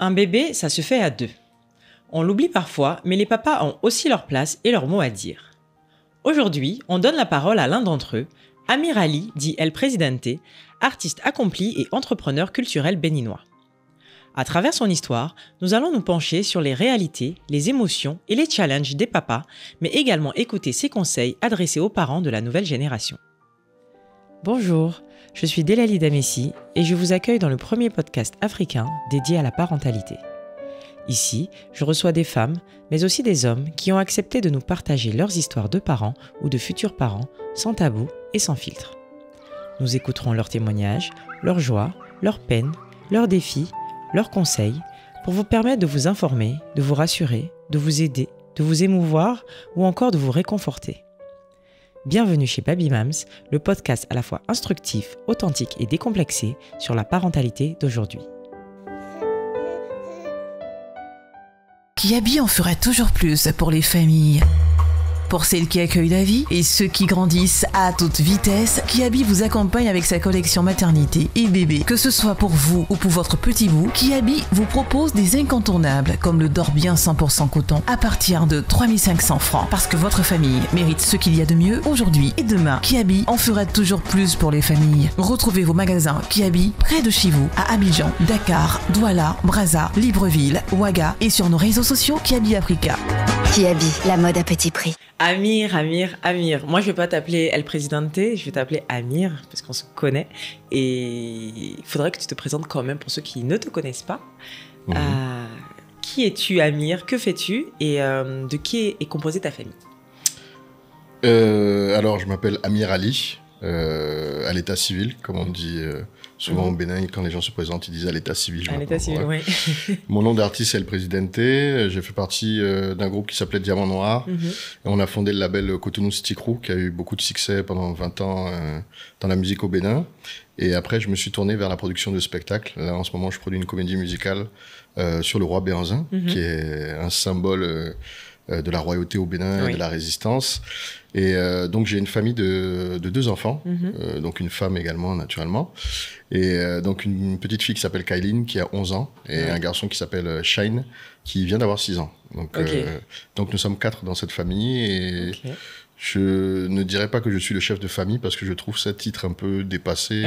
Un bébé, ça se fait à deux. On l'oublie parfois, mais les papas ont aussi leur place et leur mot à dire. Aujourd'hui, on donne la parole à l'un d'entre eux, Amir Ali, dit El Presidente, artiste accompli et entrepreneur culturel béninois. À travers son histoire, nous allons nous pencher sur les réalités, les émotions et les challenges des papas, mais également écouter ses conseils adressés aux parents de la nouvelle génération. Bonjour, je suis Delali Damessi et je vous accueille dans le premier podcast africain dédié à la parentalité. Ici, je reçois des femmes, mais aussi des hommes qui ont accepté de nous partager leurs histoires de parents ou de futurs parents, sans tabou et sans filtre. Nous écouterons leurs témoignages, leurs joies, leurs peines, leurs défis, leurs conseils, pour vous permettre de vous informer, de vous rassurer, de vous aider, de vous émouvoir ou encore de vous réconforter. Bienvenue chez Baby Mams, le podcast à la fois instructif, authentique et décomplexé sur la parentalité d'aujourd'hui. Kiabi en fera toujours plus pour les familles. Pour celles qui accueillent la vie et ceux qui grandissent à toute vitesse, Kiabi vous accompagne avec sa collection maternité et bébé. Que ce soit pour vous ou pour votre petit bout, Kiabi vous propose des incontournables comme le Dorbien 100% coton à partir de 3500 francs. Parce que votre famille mérite ce qu'il y a de mieux aujourd'hui et demain. Kiabi en fera toujours plus pour les familles. Retrouvez vos magasins Kiabi près de chez vous à Abidjan, Dakar, Douala, Brazza, Libreville, Ouaga et sur nos réseaux sociaux Kiabi Africa. Kiabi, la mode à petit prix. Amir. Moi, je vais pas t'appeler El Presidente, je vais t'appeler Amir, parce qu'on se connaît. Et il faudrait que tu te présentes quand même pour ceux qui ne te connaissent pas. Qui es-tu, Amir? Que fais-tu? Et de qui est composée ta famille? Alors, je m'appelle Amir Ali, à l'état civil, comme on dit souvent au Bénin, quand les gens se présentent, ils disent à l'état civil. À l'état civil, oui. Mon nom d'artiste, c'est El Presidente. J'ai fait partie d'un groupe qui s'appelait Diamant Noir. Et on a fondé le label Cotonou City Crew, qui a eu beaucoup de succès pendant 20 ans dans la musique au Bénin. Et après, je me suis tourné vers la production de spectacles. Là, en ce moment, je produis une comédie musicale sur le roi Béhanzin, qui est un symbole de la royauté au Bénin et de la résistance. Et donc, j'ai une famille de 2 enfants, donc une femme également, naturellement. Et donc, une petite fille qui s'appelle Kailine, qui a 11 ans, et un garçon qui s'appelle Shine, qui vient d'avoir 6 ans. Donc, donc, nous sommes 4 dans cette famille, et je ne dirais pas que je suis le chef de famille, parce que je trouve ce titre un peu dépassé.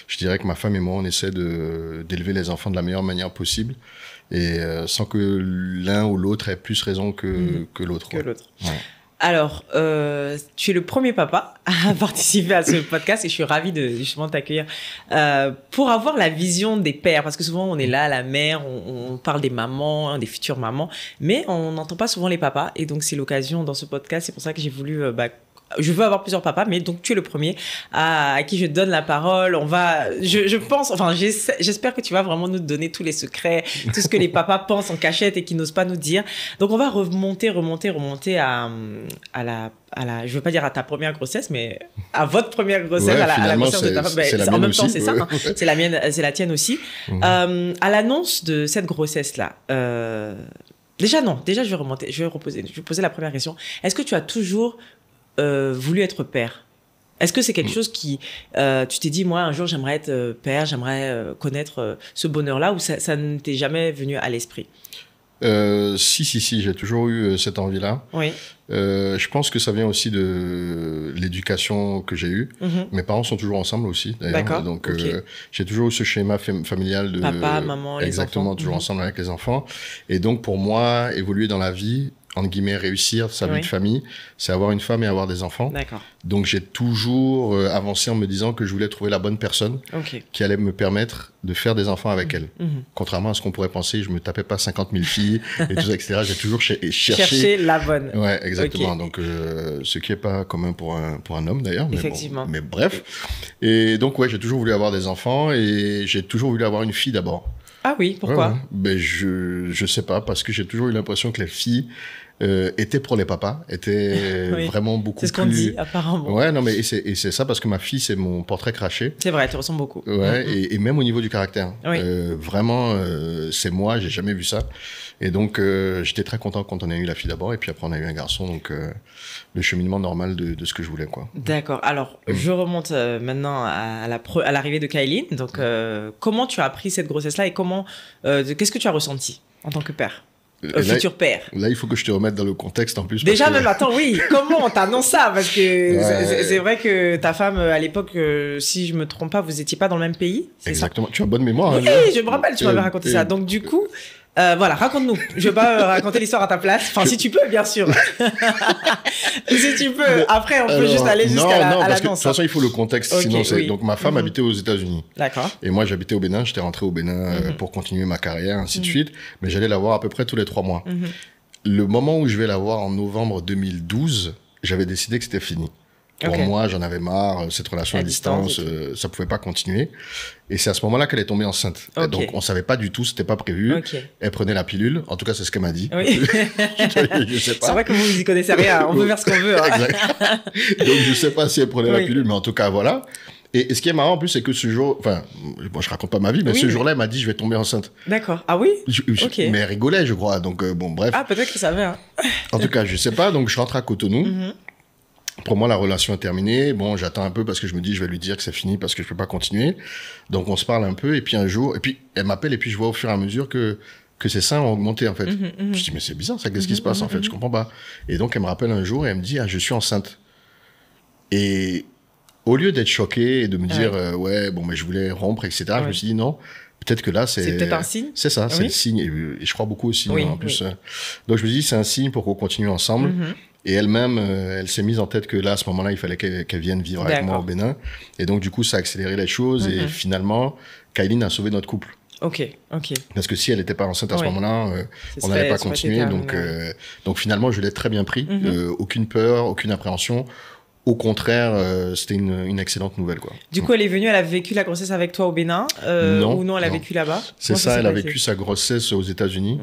Je dirais que ma femme et moi, on essaie d'élever les enfants de la meilleure manière possible, et sans que l'un ou l'autre ait plus raison que l'autre. Ouais. Alors, tu es le premier papa à participer à ce podcast et je suis ravie de justement t'accueillir pour avoir la vision des pères, parce que souvent on est là, la mère, on parle des mamans, des futures mamans, mais on n'entend pas souvent les papas, et donc c'est l'occasion dans ce podcast, c'est pour ça que j'ai voulu... je veux avoir plusieurs papas, mais donc tu es le premier à qui je donne la parole. Je pense, enfin, j'espère que tu vas vraiment nous donner tous les secrets, tout ce que les papas pensent en cachette et qui n'osent pas nous dire. Donc, on va remonter à la, je veux pas dire à ta première grossesse, mais à votre première grossesse, à la grossesse de ta femme. En même temps, c'est ça, hein. C'est la mienne, c'est la tienne aussi. À l'annonce de cette grossesse-là, déjà, je vais poser la première question. Est-ce que tu as toujours voulu être père? Est-ce que c'est quelque chose qui... tu t'es dit, moi, un jour, j'aimerais être père, j'aimerais connaître ce bonheur-là, ou ça ne t'est jamais venu à l'esprit? Si, j'ai toujours eu cette envie-là. Oui. Je pense que ça vient aussi de l'éducation que j'ai eue. Mes parents sont toujours ensemble aussi, d'ailleurs. D'accord. Donc, j'ai toujours eu ce schéma familial de... Papa, maman, exactement, les enfants. Toujours ensemble avec les enfants. Et donc, pour moi, évoluer dans la vie, entre guillemets, réussir sa vie de famille, c'est avoir une femme et avoir des enfants. D'accord. Donc, j'ai toujours avancé en me disant que je voulais trouver la bonne personne qui allait me permettre de faire des enfants avec elle. Contrairement à ce qu'on pourrait penser, je me tapais pas 50 000 filles et tout ça, etc. J'ai toujours cherché la bonne. Ouais, exactement. Donc, ce qui est pas commun pour un homme, d'ailleurs. Effectivement. Mais bref. Et donc, ouais, j'ai toujours voulu avoir des enfants, et j'ai toujours voulu avoir une fille d'abord. Ah oui, pourquoi? Ben, je sais pas, parce que j'ai toujours eu l'impression que les filles était pour les papas, était Oui. vraiment beaucoup plus... C'est ce qu'on dit, apparemment. Ouais, non, mais et c'est ça parce que ma fille, c'est mon portrait craché. C'est vrai, tu ressembles beaucoup. Ouais, et même au niveau du caractère. Oui. Vraiment, c'est moi, j'ai jamais vu ça. Et donc, j'étais très content quand on a eu la fille d'abord, et puis après on a eu un garçon, donc le cheminement normal de ce que je voulais, quoi. D'accord. Alors, je remonte maintenant à l'arrivée de Kailine. Donc, comment tu as appris cette grossesse-là et qu'est-ce que tu as ressenti en tant que père, Là, futur père? Là, il faut que je te remette dans le contexte en plus. Déjà, parce que- même, attends, oui, comment on t'annonce ça? Parce que Ouais. c'est vrai que ta femme, à l'époque, si je me trompe pas, vous étiez pas dans le même pays, c'est ça? Exactement. Tu as bonne mémoire. Oui, hein, je me rappelle, tu m'avais raconté ça. Donc, du coup, voilà, raconte-nous. Je vais pas raconter l'histoire à ta place. Enfin, si tu peux, bien sûr. Si tu peux. Après, on peut juste aller non, jusqu'à non, parce que de l'annonce. toute façon, il faut le contexte. Ok, Sinon, oui. donc ma femme habitait aux États-Unis. D'accord. Et moi, j'habitais au Bénin. J'étais rentré au Bénin pour continuer ma carrière, ainsi de suite. Mais j'allais la voir à peu près tous les 3 mois. Le moment où je vais la voir en novembre 2012, j'avais décidé que c'était fini. Pour Ok. moi, j'en avais marre. Cette relation À à distance distance, ça pouvait pas continuer. Et c'est à ce moment-là qu'elle est tombée enceinte. Et Ok. donc, on savait pas du tout, c'était pas prévu. Ok. Elle prenait la pilule. En tout cas, c'est ce qu'elle m'a dit. Oui. Je sais pas. C'est vrai que vous, vous y connaissez rien. On peut faire ce qu'on veut. Hein. Exact. Donc, je sais pas si elle prenait la Oui. pilule, mais en tout cas, voilà. Et ce qui est marrant, en plus, c'est que ce jour, enfin, bon, je raconte pas ma vie, mais Oui, ce mais- jour-là, elle m'a dit, je vais tomber enceinte. D'accord. Ah oui? Ok. Mais elle rigolait, je crois. Donc, bon, bref. Ah, peut-être qu'il savait. Hein. En tout cas, je sais pas. Donc, je rentre à Cotonou. Pour moi, la relation est terminée. Bon, j'attends un peu parce que je me dis, je vais lui dire que c'est fini parce que je peux pas continuer. Donc, on se parle un peu. Et puis, un jour, et puis, elle m'appelle et puis je vois au fur et à mesure que ses seins ont augmenté, en fait. Je dis, mais c'est bizarre, ça. Qu'est-ce qui se passe, en fait? Je comprends pas. Et donc, elle me rappelle un jour et elle me dit, ah, je suis enceinte. Et au lieu d'être choqué et de me dire, ouais, bon, mais je voulais rompre, etc., je me suis dit, non, peut-être que là, C'est peut-être un signe? C'est ça, c'est Oui. le signe. Et je crois beaucoup au signe, Oui, en plus. oui. Donc, je me dis, c'est un signe pour qu'on continue ensemble. Et elle-même, elle s'est mise en tête que là, à ce moment-là, il fallait qu'elle vienne vivre avec moi au D'accord. Bénin. Et donc, du coup, ça a accéléré les choses. Et finalement, Kailine a sauvé notre couple. Ok, ok. Parce que si elle n'était pas enceinte à ce Oui. moment-là, Ça on n'allait pas ça aurait été continuer. terminé. Donc finalement, je l'ai très bien pris. Aucune peur, aucune appréhension. Au contraire, c'était une excellente nouvelle, quoi. Du coup, elle est venue, elle a vécu la grossesse avec toi au Bénin Non, ou non, elle a non. vécu là-bas? C'est Comment ça, s'est elle a passé? vécu sa grossesse aux États-Unis.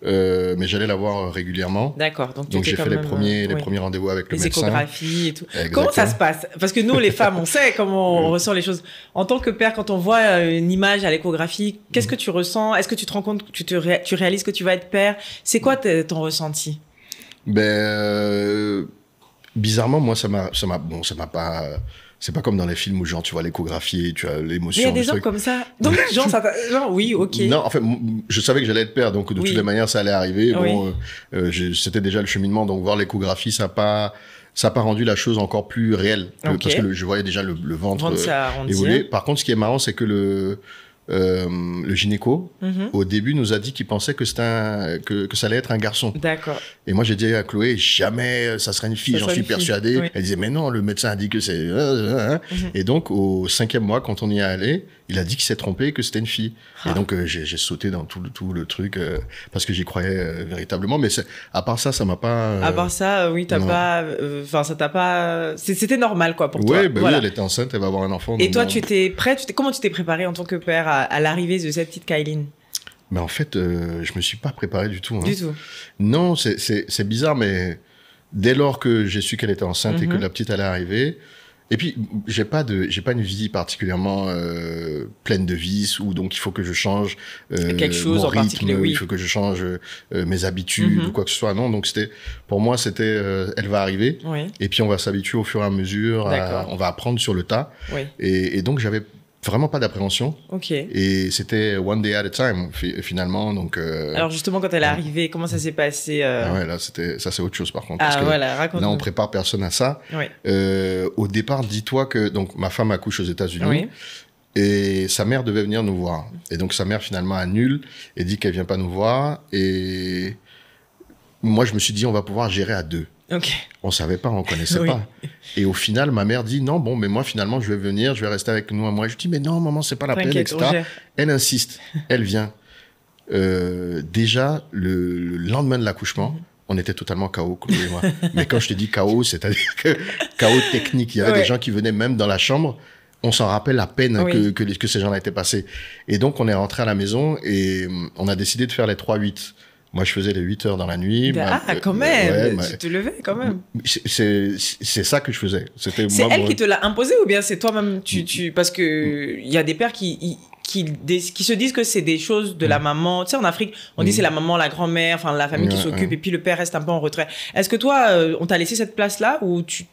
Mais j'allais la voir régulièrement. D'accord. Donc, Donc j'ai fait les oui. premiers rendez-vous avec le Les médecin. échographies et tout. Exactement. Comment ça se passe? Parce que nous, les femmes, on sait comment on ressent les choses. En tant que père, quand on voit une image à l'échographie, qu'est-ce que tu ressens? Est-ce que tu te rends compte que tu réalises que tu vas être père? C'est quoi ton ressenti? Bizarrement, moi, ça m'a pas. C'est pas comme dans les films où genre tu vois l'échographie et tu as Mais l'émotion. il y a le des gens truc. comme ça. Donc, genre, oui, ok. Non, en fait, je savais que j'allais être père, donc de Oui. toutes les manières, ça allait arriver. Oui. Bon, c'était déjà le cheminement, donc voir l'échographie, ça a pas rendu la chose encore plus réelle, Ok. parce que je voyais déjà le ventre Ventre, ça arrondit. évoluer. Par contre, ce qui est marrant, c'est que le gynéco, au début, nous a dit qu'il pensait que que ça allait être un garçon. D'accord. Et moi, j'ai dit à Chloé, jamais ça serait une fille, Ça j'en serait suis une fille, persuadé. oui. Elle disait, mais non, le médecin a dit que c'est... Et donc, au 5e mois, quand on y est allé, il a dit qu'il s'est trompé et que c'était une fille. Ah. Et donc, j'ai sauté dans tout le truc, parce que j'y croyais véritablement. Mais à part ça, ça m'a pas... À part ça, oui, t'as non. pas, enfin, ça t'a pas, c'était normal, quoi, pour toi. Ouais, ben Voilà. oui, elle était enceinte, elle va avoir un enfant. Et donc toi, bon. tu étais prêt, comment tu t'es préparé en tant que père à l'arrivée de cette petite Kailine? Mais en fait, je me suis pas préparé du tout. Hein. Du tout. Non, c'est bizarre, mais dès lors que j'ai su qu'elle était enceinte et que la petite allait arriver, et puis j'ai pas une vie particulièrement pleine de vices où donc il faut que je change Quelque chose mon en rythme, particulier, oui. il faut que je change mes habitudes ou quoi que ce soit. Non, donc pour moi c'était elle va arriver Oui. et puis on va s'habituer au fur et à mesure, D'accord. on va apprendre sur le tas Oui. et donc j'avais vraiment pas d'appréhension. Ok. Et c'était one day at a time, finalement. Donc, Alors justement, quand elle est arrivée, comment ça s'est passé ah ouais, là, ça, c'est autre chose, par contre. Parce Ah que voilà, raconte-nous. là, on prépare personne à ça. Oui. Au départ, dis-toi que donc, ma femme accouche aux États-Unis. Oui. Et sa mère devait venir nous voir. Et donc, sa mère, finalement, annule et dit qu'elle vient pas nous voir. Et moi, je me suis dit, on va pouvoir gérer à 2. Ok. On savait pas, on connaissait Oui. pas. Et au final, ma mère dit non, bon, mais moi, finalement, je vais venir, je vais rester avec nous un mois. Je dis, mais non, maman, c'est pas la peine, T'inquiète, etc. on gère. Elle insiste, elle vient. Déjà, le lendemain de l'accouchement, on était totalement KO, Chloé et moi. Mais quand je te dis KO, c'est-à-dire que KO technique. Il y avait Ouais. des gens qui venaient même dans la chambre. On s'en rappelle à peine Oui. que ces gens-là étaient passés. Et donc, on est rentré à la maison et on a décidé de faire les 3-8. Moi, je faisais les 8 heures dans la nuit. Quand même, tu te levais quand même. C'est ça que je faisais. C'est elle qui te l'a imposé ou bien c'est toi-même parce que il y a des pères qui se disent que c'est des choses de la maman. Tu sais, en Afrique, on dit c'est la maman, la grand-mère, enfin la famille qui s'occupe et puis le père reste un peu en retrait. Est-ce que toi, on t'a laissé cette place-là ou tu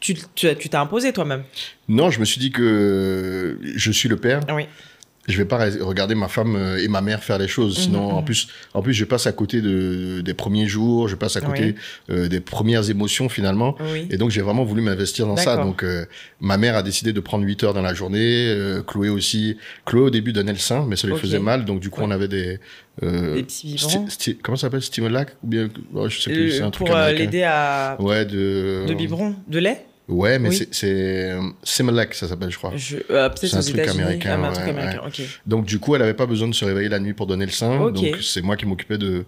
t'as imposé toi-même? Non, je me suis dit que je suis le père. Oui. Je vais pas regarder ma femme et ma mère faire les choses. Sinon, en plus, je passe à côté des premiers jours, je passe à côté des premières émotions finalement. Oui. Et donc, j'ai vraiment voulu m'investir dans ça. Donc, ma mère a décidé de prendre 8 heures dans la journée. Chloé aussi. Chloé, au début, donnait le sein, mais ça lui faisait mal. Donc, du coup, on avait des petits biberons. Comment ça s'appelle? Stimulac? Ou bien, je sais plus, c'est un truc pour américain. L'aider à... Ouais, de biberon. De lait? Ouais, mais c'est Similac, ça s'appelle, je crois. Peut-être c'est un truc américain. Un truc américain. Okay. Donc, du coup, elle avait pas besoin de se réveiller la nuit pour donner le sein. Okay. Donc, c'est moi qui m'occupais de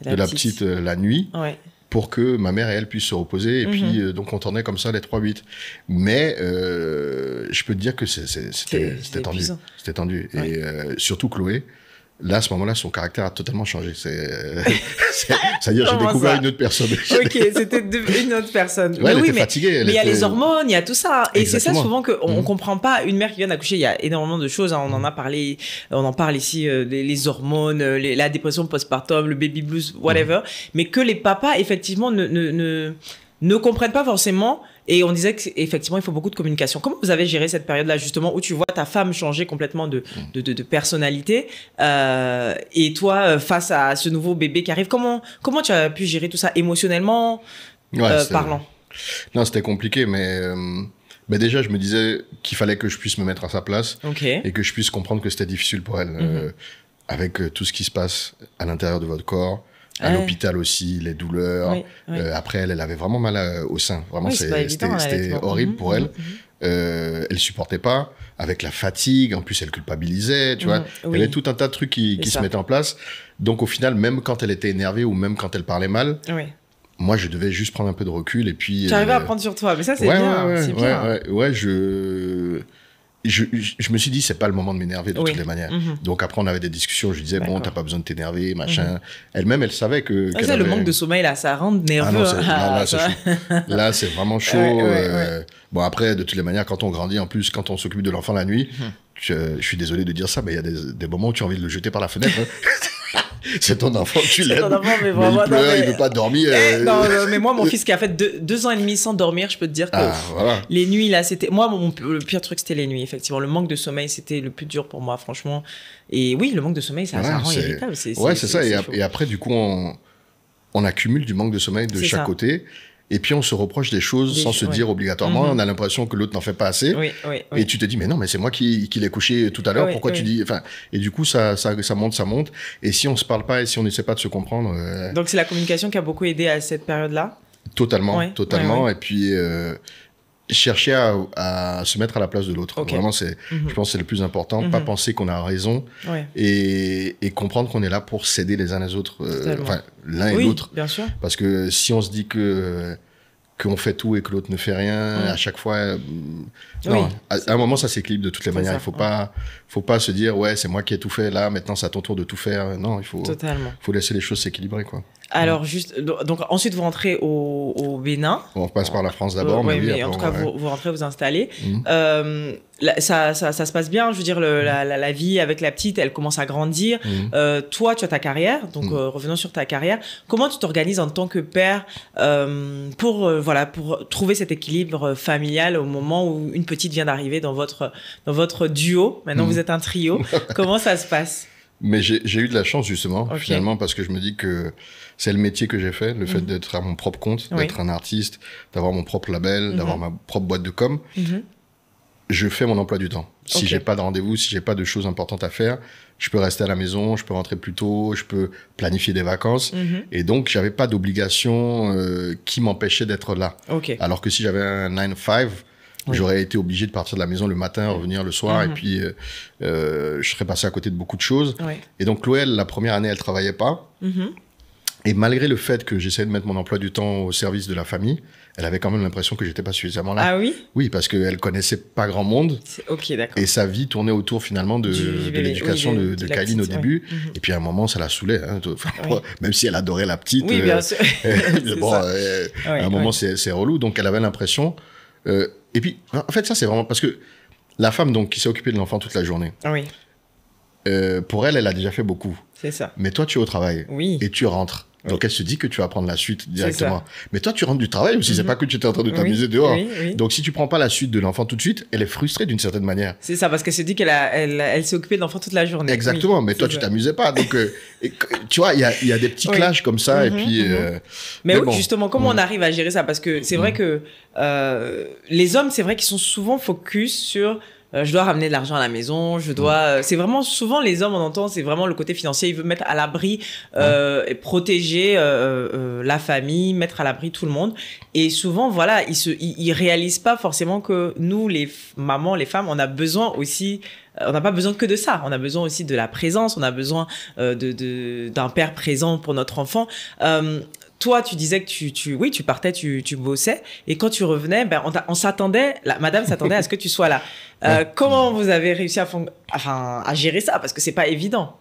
la petite la nuit. Ouais. Pour que ma mère et elle puissent se reposer. Et puis, donc, on tournait comme ça les 3-8. Mais, je peux te dire que c'était tendu. C'était tendu. Ouais. Et surtout Chloé. Là, à ce moment-là, son caractère a totalement changé. C'est-à-dire, j'ai découvert une autre personne. Ok, c'était une autre personne. Ouais, elle était fatiguée. Mais il y a les hormones, il y a tout ça. Et c'est ça souvent qu'on comprend pas. Une mère qui vient d'accoucher, il y a énormément de choses. On en a parlé, on en parle ici, les hormones, la dépression postpartum, le baby blues, whatever. Mais que les papas, effectivement, ne comprennent pas forcément. Et on disait qu'effectivement, il faut beaucoup de communication. Comment vous avez géré cette période-là, justement, où tu vois ta femme changer complètement de personnalité et toi, face à ce nouveau bébé qui arrive, comment tu as pu gérer tout ça émotionnellement parlant? Non, c'était compliqué, mais déjà, je me disais qu'il fallait que je puisse me mettre à sa place et que je puisse comprendre que c'était difficile pour elle, avec tout ce qui se passe à l'intérieur de votre corps. À l'hôpital aussi, les douleurs. Après, elle avait vraiment mal au sein. Vraiment, c'était horrible pour elle. Elle supportait pas. Avec la fatigue, en plus, elle culpabilisait, tu vois. Il y avait tout un tas de trucs qui se mettaient en place. Donc, au final, même quand elle était énervée ou même quand elle parlait mal, moi, je devais juste prendre un peu de recul et puis... Tu arrivais à prendre sur toi, mais ça, c'est bien. Je me suis dit, c'est pas le moment de m'énerver de toutes les manières. Donc après, on avait des discussions. Je disais, bon, t'as pas besoin de t'énerver, machin. Elle-même, elle savait que. Le manque de sommeil, là, ça rend nerveux. Là, c'est vraiment chaud. Bon, après, de toutes les manières, quand on grandit, en plus, quand on s'occupe de l'enfant la nuit, je suis désolé de dire ça, mais il y a des moments où tu as envie de le jeter par la fenêtre. C'est ton enfant, tu l'aimes. Mais il pleure, il veut pas dormir. Non, mais moi, mon fils qui a fait 2 ans et demi sans dormir, je peux te dire que les nuits, là, c'était... Moi, le pire truc, c'était les nuits, effectivement. Le manque de sommeil, c'était le plus dur pour moi, franchement. Et oui, le manque de sommeil, ça rend irritable. C'est ça. Et après, du coup, on accumule du manque de sommeil de chaque côté. Et puis, on se reproche des choses sans se dire obligatoirement. On a l'impression que l'autre n'en fait pas assez. Et tu te dis, mais non, mais c'est moi qui l'ai couché tout à l'heure. Pourquoi tu dis... Enfin, et du coup, ça monte. Et si on se parle pas et si on n'essaie pas de se comprendre... Donc, c'est la communication qui a beaucoup aidé à cette période-là? Totalement. Et puis, chercher à se mettre à la place de l'autre. Vraiment, je pense que c'est le plus important. Pas penser qu'on a raison et comprendre qu'on est là pour s'aider les uns les autres. L'un et l'autre. Bien sûr. Parce que si on se dit qu'on fait tout et que l'autre ne fait rien à chaque fois... Non, à un moment, ça s'équilibre de toutes les manières. Il faut pas se dire, ouais, c'est moi qui ai tout fait, là, maintenant, c'est à ton tour de tout faire. Non, il faut laisser les choses s'équilibrer, quoi. Alors, donc ensuite, vous rentrez au Bénin. On passe par la France d'abord. Mais en tout cas, vous rentrez, vous installez. Ça se passe bien, je veux dire, la vie avec la petite, elle commence à grandir. Toi, tu as ta carrière, donc revenons sur ta carrière. Comment tu t'organises en tant que père pour trouver cet équilibre familial au moment où une petite vient d'arriver dans votre duo? Maintenant, vous êtes un trio. Comment ça se passe? Mais j'ai eu de la chance, justement, finalement, parce que je me dis que c'est le métier que j'ai fait, le fait d'être à mon propre compte, d'être un artiste, d'avoir mon propre label, d'avoir ma propre boîte de com. Je fais mon emploi du temps. Si j'ai pas de rendez-vous, si j'ai pas de choses importantes à faire, je peux rester à la maison, je peux rentrer plus tôt, je peux planifier des vacances. Et donc, j'avais pas d'obligation qui m'empêchait d'être là. Alors que si j'avais un 9-5, j'aurais été obligé de partir de la maison le matin, revenir le soir, et puis je serais passé à côté de beaucoup de choses. Et donc, Chloé, la première année, elle travaillait pas. Et malgré le fait que j'essayais de mettre mon emploi du temps au service de la famille, elle avait quand même l'impression que j'étais pas suffisamment là. Ah oui? Oui, parce qu'elle connaissait pas grand monde. Ok, d'accord. Et sa vie tournait autour finalement de l'éducation de Kylie au début. Ouais. Et puis à un moment, ça la saulait. Hein. Enfin, Oui. même si elle adorait la petite. Oui, bien sûr. Bon, à un moment, ouais. c'est relou. Donc elle avait l'impression. Et puis, en fait, ça, c'est vraiment parce que la femme donc, qui s'est occupée de l'enfant toute la journée, Oui, pour elle, elle a déjà fait beaucoup. c'est ça. Mais toi, tu es au travail. Oui. Et tu rentres. Oui. Donc elle se dit que tu vas prendre la suite directement. ça. Mais toi, tu rentres du travail aussi. C'est pas que tu étais en train de t'amuser dehors. Oui, oui. Donc si tu prends pas la suite de l'enfant tout de suite, elle est frustrée d'une certaine manière. C'est ça, parce qu'elle se dit elle s'est occupée de l'enfant toute la journée. Exactement, Oui, mais toi, c'est tu ça. t'amusais pas. Donc, tu vois, il y a des petits Oui. clashs comme ça. Et Mhm, puis, mhm. Mais oui, bon. justement, comment on arrive à gérer ça? Parce que c'est vrai que les hommes, c'est vrai qu'ils sont souvent focus sur je dois ramener de l'argent à la maison, je dois. C'est vraiment souvent les hommes, on entend, c'est vraiment le côté financier. Ils veulent mettre à l'abri, et protéger la famille, mettre à l'abri tout le monde. Et souvent, voilà, ils réalisent pas forcément que nous, les mamans, les femmes, on a besoin aussi. On n'a pas besoin que de ça. On a besoin aussi de la présence. On a besoin d'un père présent pour notre enfant. Toi, tu disais que tu partais, tu bossais, et quand tu revenais, ben, on s'attendait, madame s'attendait à ce que tu sois là. Comment vous avez réussi à gérer ça? Parce que c'est pas évident.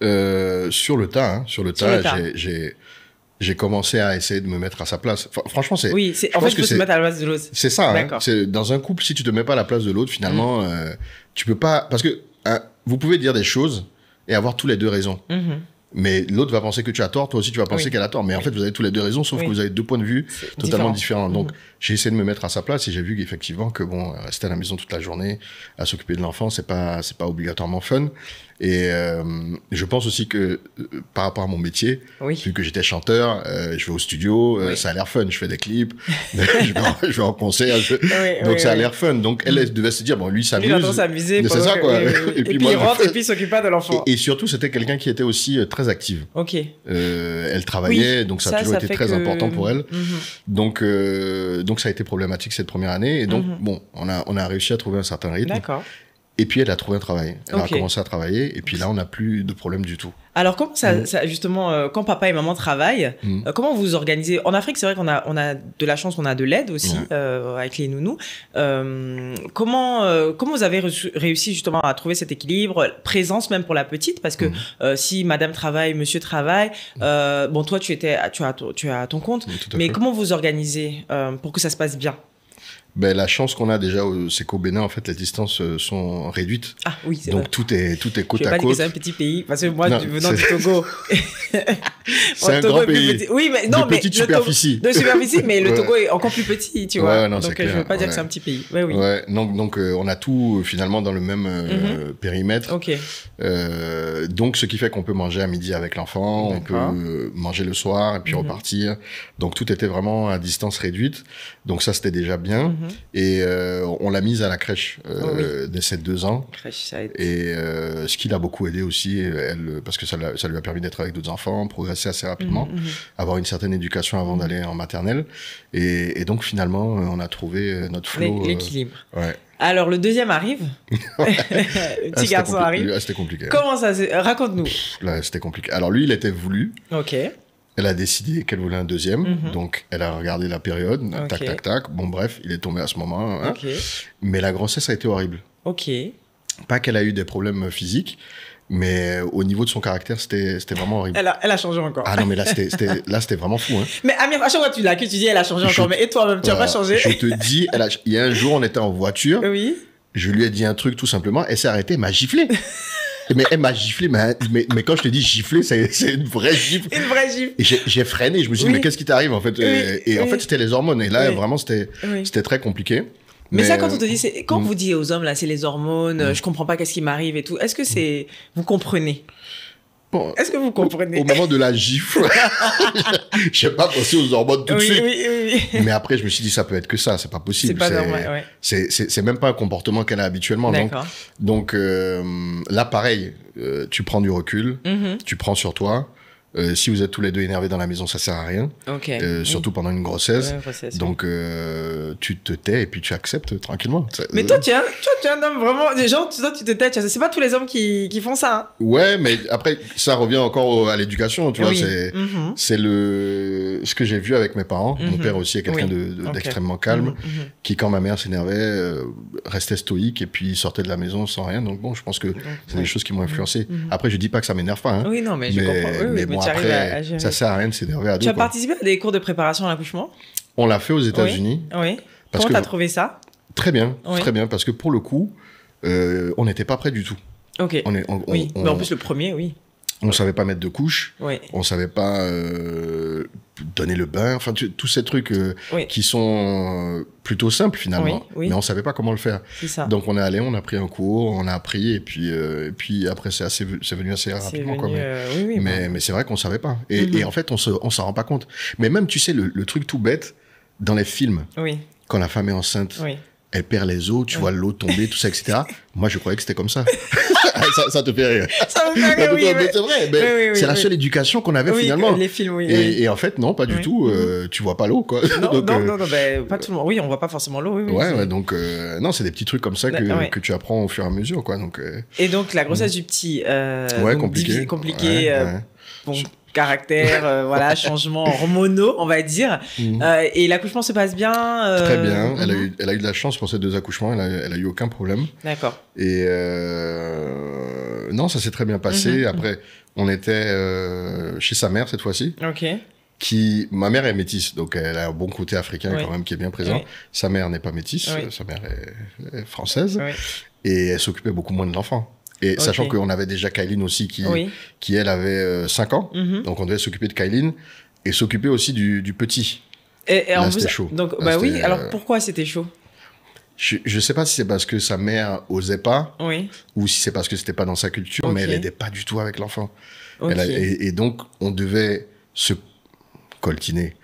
Sur le tas, j'ai commencé à essayer de me mettre à sa place. Enfin, franchement, c'est. Oui, en fait, il faut se mettre à la place de l'autre. C'est ça. Hein, D'accord. dans un couple, si tu te mets pas à la place de l'autre, finalement, tu peux pas. Parce que vous pouvez dire des choses et avoir tous les deux raison. Mhm. Mais l'autre va penser que tu as tort, toi aussi tu vas penser qu'elle a tort. Mais en fait, vous avez tous les deux raisons, sauf que vous avez deux points de vue totalement différents. Donc, j'ai essayé de me mettre à sa place et j'ai vu qu'effectivement, que bon, rester à la maison toute la journée, à s'occuper de l'enfant, c'est pas obligatoirement fun. Et je pense aussi que par rapport à mon métier, vu que j'étais chanteur, je vais au studio, ça a l'air fun, je fais des clips, je vais en concert, donc ça a l'air fun. Donc elle devait se dire, bon, lui s'amuse. Lui, il est en train de s'amuser. C'est ça, quoi. Et puis il rentre et puis il s'occupe pas de l'enfant. Et surtout, c'était quelqu'un qui était aussi très active. Ok. Elle travaillait, donc ça a toujours été très important pour elle. Donc ça a été problématique cette première année. Et donc, bon, on a réussi à trouver un certain rythme. D'accord. Et puis, elle a trouvé un travail. Elle a commencé à travailler. Et puis là, on n'a plus de problème du tout. Alors, comment ça justement, quand papa et maman travaillent, comment vous organisez? En Afrique, c'est vrai qu'on a de la chance, on a de l'aide aussi, avec les nounous. Comment vous avez réussi justement à trouver cet équilibre, présence même pour la petite? Parce que si madame travaille, monsieur travaille, bon, toi, tu as ton compte, mais comment vous organisez pour que ça se passe bien? Ben, la chance qu'on a déjà, c'est qu'au Bénin, en fait, les distances sont réduites. Ah oui, c'est donc vrai. tout est côte je à côte. Je vais pas dire que c'est un petit pays, parce que moi, venant du Togo... c'est un grand pays. Oui, mais non, mais petite superficie. De superficie, mais le Togo est encore plus petit, tu vois. Non, donc clair. Je veux pas dire que c'est un petit pays. Oui. Donc on a tout finalement dans le même périmètre. Ok. Donc ce qui fait qu'on peut manger à midi avec l'enfant, on peut manger le soir et puis repartir. Donc tout était vraiment à distance réduite. Donc ça c'était déjà bien. Et on l'a mise à la crèche dès ses 2 ans. Crèche, ça aide. Et ce qui l'a beaucoup aidé aussi, parce que ça lui a permis d'être avec d'autres enfants, progresser assez rapidement, avoir une certaine éducation avant d'aller en maternelle. Et donc finalement, on a trouvé notre flow. L'équilibre. Ouais. Alors le deuxième arrive. Le petit garçon arrive. C'était compliqué. Comment ça s'est... Raconte-nous. Là, c'était compliqué. Alors lui, il était voulu. Ok. Elle a décidé qu'elle voulait un deuxième, donc elle a regardé la période, tac. Bon bref, il est tombé à ce moment. Hein. Mais la grossesse a été horrible. Ok. Pas qu'elle a eu des problèmes physiques, mais au niveau de son caractère, c'était vraiment horrible. Elle a changé encore. Ah non, mais là, c'était vraiment fou. Hein. Mais Amir, à chaque fois que tu dis, elle a changé encore. Mais et toi-même, tu n'as pas changé? Je te dis, il y a un jour, on était en voiture. Oui. Je lui ai dit un truc tout simplement. Elle s'est arrêtée, elle m'a giflé. Mais elle m'a giflé, mais quand je te dis gifler, c'est une vraie gifle. Une vraie gifle. Et j'ai freiné, je me suis dit, mais qu'est-ce qui t'arrive en fait? En fait, c'était les hormones. Et là, vraiment, c'était très compliqué. Mais ça, quand on te dit, quand vous dites aux hommes, là, c'est les hormones, je comprends pas qu'est-ce qui m'arrive et tout, est-ce que vous comprenez? Bon, est-ce que vous comprenez? Au moment de la gifle, je n'ai pas pensé aux hormones tout de suite. Oui. Mais après, je me suis dit, ça peut être que ça, c'est pas possible. C'est pas normal, c'est même pas un comportement qu'elle a habituellement. Donc là, pareil, tu prends du recul, tu prends sur toi, Si vous êtes tous les deux énervés dans la maison, ça sert à rien. Ok. Surtout pendant une grossesse. Ouais, grossesse, oui. Donc, tu te tais et puis tu acceptes tranquillement. Mais toi, tu es un homme vraiment... Des gens, toi, tu te tais. C'est pas tous les hommes qui font ça. Hein. Ouais, mais après, ça revient encore à l'éducation, tu vois. Oui. C'est ce que j'ai vu avec mes parents. Mon père aussi est quelqu'un d'extrêmement calme, qui, quand ma mère s'énervait, restait stoïque et puis sortait de la maison sans rien. Donc bon, je pense que c'est des choses qui m'ont influencé. Après, je dis pas que ça m'énerve pas. Hein, oui, non, mais je comprends. Mais bon, après, ça sert à rien de s'énerver à deux. Tu as participé à des cours de préparation à l'accouchement? On l'a fait aux États-Unis. Oui. Comment t'as trouvé ça? Très bien, très bien, parce que pour le coup, on n'était pas prêts du tout. Ok. Mais en plus, le premier, oui. On savait pas mettre de couches, on savait pas donner le bain, enfin tous ces trucs qui sont plutôt simples finalement, mais on savait pas comment le faire. C'est ça. Donc on est allé, on a pris un cours, on a appris et puis après c'est venu assez rapidement. Mais c'est vrai qu'on savait pas. Et en fait on s'en rend pas compte. Mais même tu sais le truc tout bête dans les films, quand la femme est enceinte. Elle perd les os, tu vois l'eau tomber, tout ça, etc. Moi, je croyais que c'était comme ça. ça te fait rire. Ça me fait rire, mais c'est vrai. C'est la seule éducation qu'on avait finalement. Les films, et en fait, non, pas du tout. Tu vois pas l'eau, quoi. Non, pas tout le monde. Oui, on voit pas forcément l'eau. Donc, non, c'est des petits trucs comme ça que tu apprends au fur et à mesure, quoi. Donc, et donc, la grossesse du petit. Compliqué. Bon, caractère, voilà, changements hormonaux, on va dire. Et l'accouchement se passe bien Très bien. Elle a eu de la chance pour ces 2 accouchements. Elle a eu aucun problème. D'accord. Et non, ça s'est très bien passé. Après, on était chez sa mère cette fois-ci. Ok. Ma mère est métisse, donc elle a un bon côté africain quand même qui est bien présent. Sa mère n'est pas métisse, sa mère est française. Et elle s'occupait beaucoup moins de l'enfant. Et sachant qu'on avait déjà Kylene aussi qui elle avait 5 ans, donc on devait s'occuper de Kylene et s'occuper aussi du petit. Et là, en c'était chaud. Donc, alors pourquoi c'était chaud? Je sais pas si c'est parce que sa mère osait pas, ou si c'est parce que c'était pas dans sa culture, mais elle aidait pas du tout avec l'enfant. Et donc on devait se coltiner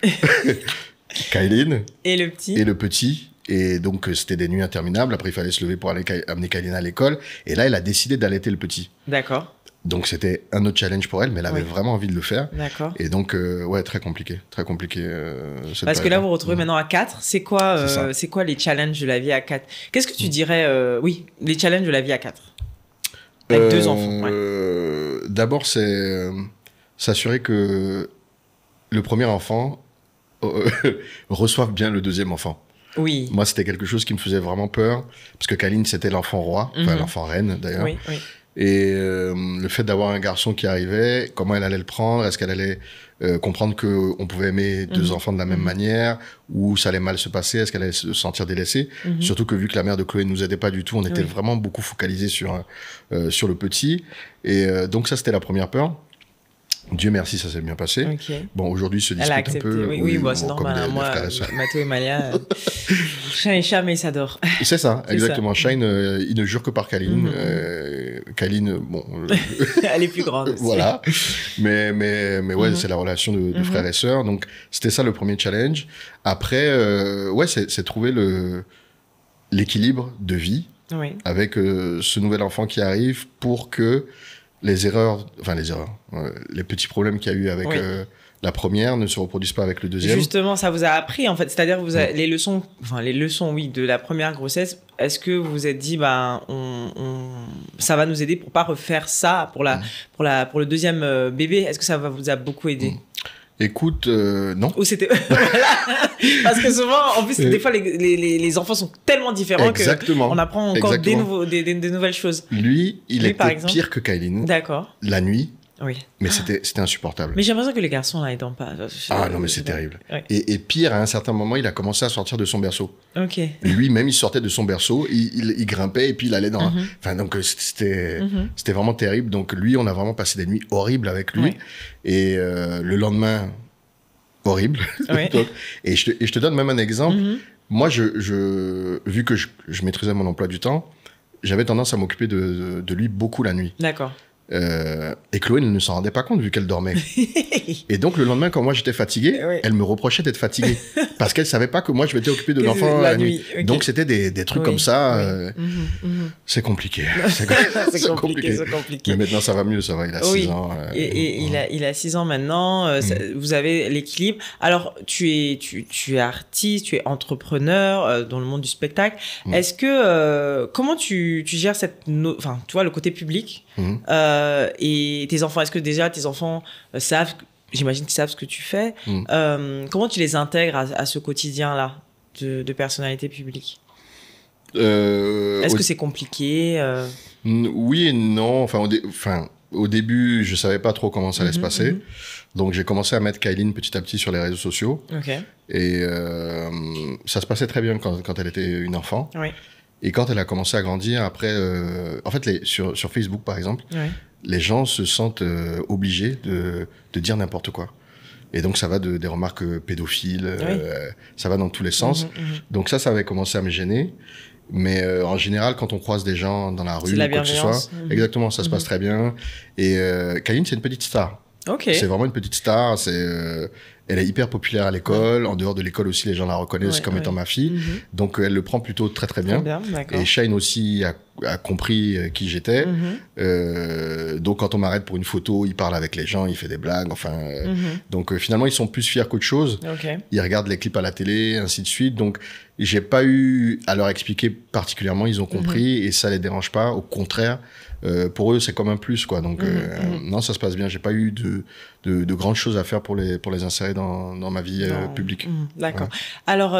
Kylene et le petit. Et donc, c'était des nuits interminables. Après, il fallait se lever pour aller amener Kylene à l'école. Et là, elle a décidé d'allaiter le petit. D'accord. Donc, c'était un autre challenge pour elle, mais elle avait vraiment envie de le faire. D'accord. Et donc, très compliqué. Très compliqué. Parce que là, vous vous retrouvez maintenant à 4. C'est quoi les challenges de la vie à 4? Qu'est-ce que tu dirais, les challenges de la vie à 4? Avec 2 enfants. D'abord, c'est s'assurer que le premier enfant reçoive bien le deuxième enfant. Oui. Moi, c'était quelque chose qui me faisait vraiment peur, parce que Kylene, c'était l'enfant roi, enfin l'enfant reine d'ailleurs. Et le fait d'avoir un garçon qui arrivait, comment elle allait le prendre? Est-ce qu'elle allait comprendre qu'on pouvait aimer 2 enfants de la même manière, ou ça allait mal se passer? Est-ce qu'elle allait se sentir délaissée? Surtout que vu que la mère de Chloé ne nous aidait pas du tout, on était vraiment beaucoup focalisés sur le petit. Et donc ça, c'était la première peur. Dieu merci, ça s'est bien passé. Bon, aujourd'hui, se discute un peu. Oui, c'est normal. Moi, Mathéo et Malia, Shine et chat, mais ils s'adorent. C'est ça, exactement. Shine, il ne jure que par Kylene. Kylene, bon... Elle est plus grande aussi. Voilà. Mais ouais, c'est la relation de frères et sœurs. Donc, c'était ça le premier challenge. Après, c'est trouver l'équilibre de vie avec ce nouvel enfant qui arrive pour que les petits problèmes qu'il y a eu avec la première ne se reproduisent pas avec le deuxième. Justement, ça vous a appris, en fait. C'est-à-dire, les leçons, de la première grossesse, est-ce que vous vous êtes dit, ça va nous aider pour pas refaire ça pour le deuxième bébé? Est-ce que ça vous a beaucoup aidé? Écoute, non. Ou c'était... Voilà. Parce que souvent, en plus, des fois, les enfants sont tellement différents qu'on apprend encore des nouvelles choses. Lui, il était pire que Kylene. D'accord. La nuit. Mais c'était insupportable. Mais j'ai l'impression que les garçons, là, ils dorment pas. Non, mais c'est terrible. Et pire, à un certain moment, il a commencé à sortir de son berceau. Ok. Lui-même, il sortait de son berceau, il grimpait et puis il allait dans... Enfin, donc, c'était vraiment terrible. Donc, lui, on a vraiment passé des nuits horribles avec lui. Et le lendemain, horrible. Donc, et je te donne même un exemple. Moi, vu que je maîtrisais mon emploi du temps, j'avais tendance à m'occuper de lui beaucoup la nuit. D'accord. Et Chloé ne s'en rendait pas compte vu qu'elle dormait. Et donc le lendemain, quand moi j'étais fatigué, elle me reprochait d'être fatigué parce qu'elle savait pas que moi je m'étais occupé de l'enfant la nuit. Okay. Donc c'était des trucs comme ça. C'est compliqué. C'est compliqué. Mais maintenant ça va mieux, ça va. Il a 6 ans. Il a 6 ans maintenant. Vous avez l'équilibre. Alors tu es artiste, tu es entrepreneur dans le monde du spectacle. Est-ce que comment tu gères enfin tu vois le côté public? Et tes enfants, est-ce que déjà tes enfants savent, j'imagine qu'ils savent ce que tu fais, comment tu les intègres à ce quotidien-là de personnalité publique? Est-ce que c'est compliqué? Oui et non. Enfin, au début, je savais pas trop comment ça allait se passer. Donc, j'ai commencé à mettre Kailine petit à petit sur les réseaux sociaux. Et ça se passait très bien quand elle était une enfant. Oui. Et quand elle a commencé à grandir, après, en fait, sur Facebook, par exemple, les gens se sentent obligés de dire n'importe quoi. Et donc, ça va des remarques pédophiles, ça va dans tous les sens. Donc ça avait commencé à me gêner. Mais en général, quand on croise des gens dans la rue, ou quoi que ce soit, exactement, ça se passe très bien. Et Kailine, c'est une petite star. C'est vraiment une petite star. Elle est hyper populaire à l'école. En dehors de l'école aussi, les gens la reconnaissent comme étant ma fille. Donc, elle le prend plutôt très, très bien. Et Shane aussi a compris qui j'étais. Donc, quand on m'arrête pour une photo, il parle avec les gens, il fait des blagues. Enfin, donc, finalement, ils sont plus fiers qu'autre chose. Ils regardent les clips à la télé, ainsi de suite. Donc, j'ai pas eu à leur expliquer particulièrement. Ils ont compris et ça les dérange pas. Au contraire, pour eux, c'est comme un plus, quoi. Donc, non, ça se passe bien. J'ai pas eu de grandes choses à faire pour les insérer dans ma vie publique. D'accord. Alors,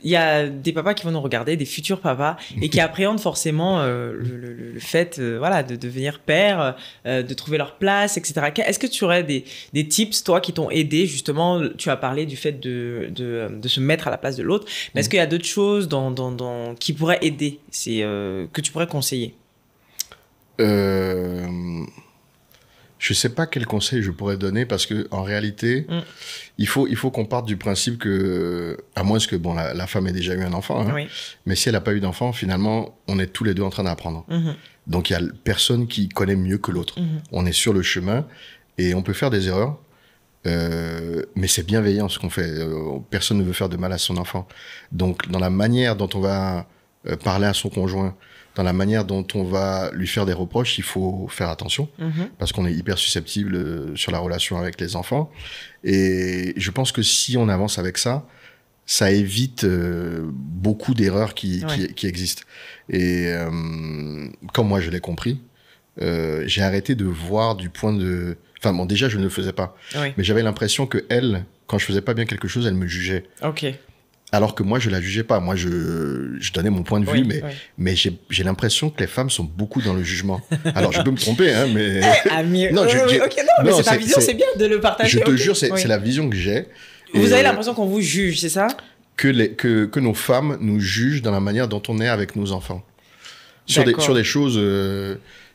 il y a des papas qui vont nous regarder, des futurs papas, et qui appréhendent forcément le fait de devenir père, de trouver leur place, etc. Est-ce que tu aurais des tips, toi, qui t'ont aidé, justement? Tu as parlé du fait de se mettre à la place de l'autre, mais est-ce qu'il y a d'autres choses qui pourraient aider, que tu pourrais conseiller? Je sais pas quel conseil je pourrais donner parce que en réalité, il faut qu'on parte du principe que, à moins que la femme ait déjà eu un enfant, mais si elle a pas eu d'enfant, finalement, on est tous les deux en train d'apprendre. Donc il y a personne qui connaît mieux que l'autre. On est sur le chemin et on peut faire des erreurs, mais c'est bienveillant ce qu'on fait. Personne ne veut faire de mal à son enfant. Donc dans la manière dont on va parler à son conjoint, dans la manière dont on va lui faire des reproches, il faut faire attention parce qu'on est hyper susceptible sur la relation avec les enfants. Et je pense que si on avance avec ça, ça évite beaucoup d'erreurs qui existent. Et comme moi je l'ai compris, j'ai arrêté de voir du point de... Enfin bon, déjà je ne le faisais pas, mais j'avais l'impression que elle, quand je faisais pas bien quelque chose, elle me jugeait. Alors que moi, je la jugeais pas. Moi, je donnais mon point de vue, mais j'ai l'impression que les femmes sont beaucoup dans le jugement. Alors, je peux me tromper, hein, mais... Non, mais c'est ta vision, c'est bien de le partager. Je te jure, c'est la vision que j'ai. Vous avez l'impression qu'on vous juge, c'est ça? Que nos femmes nous jugent dans la manière dont on est avec nos enfants. Sur des choses...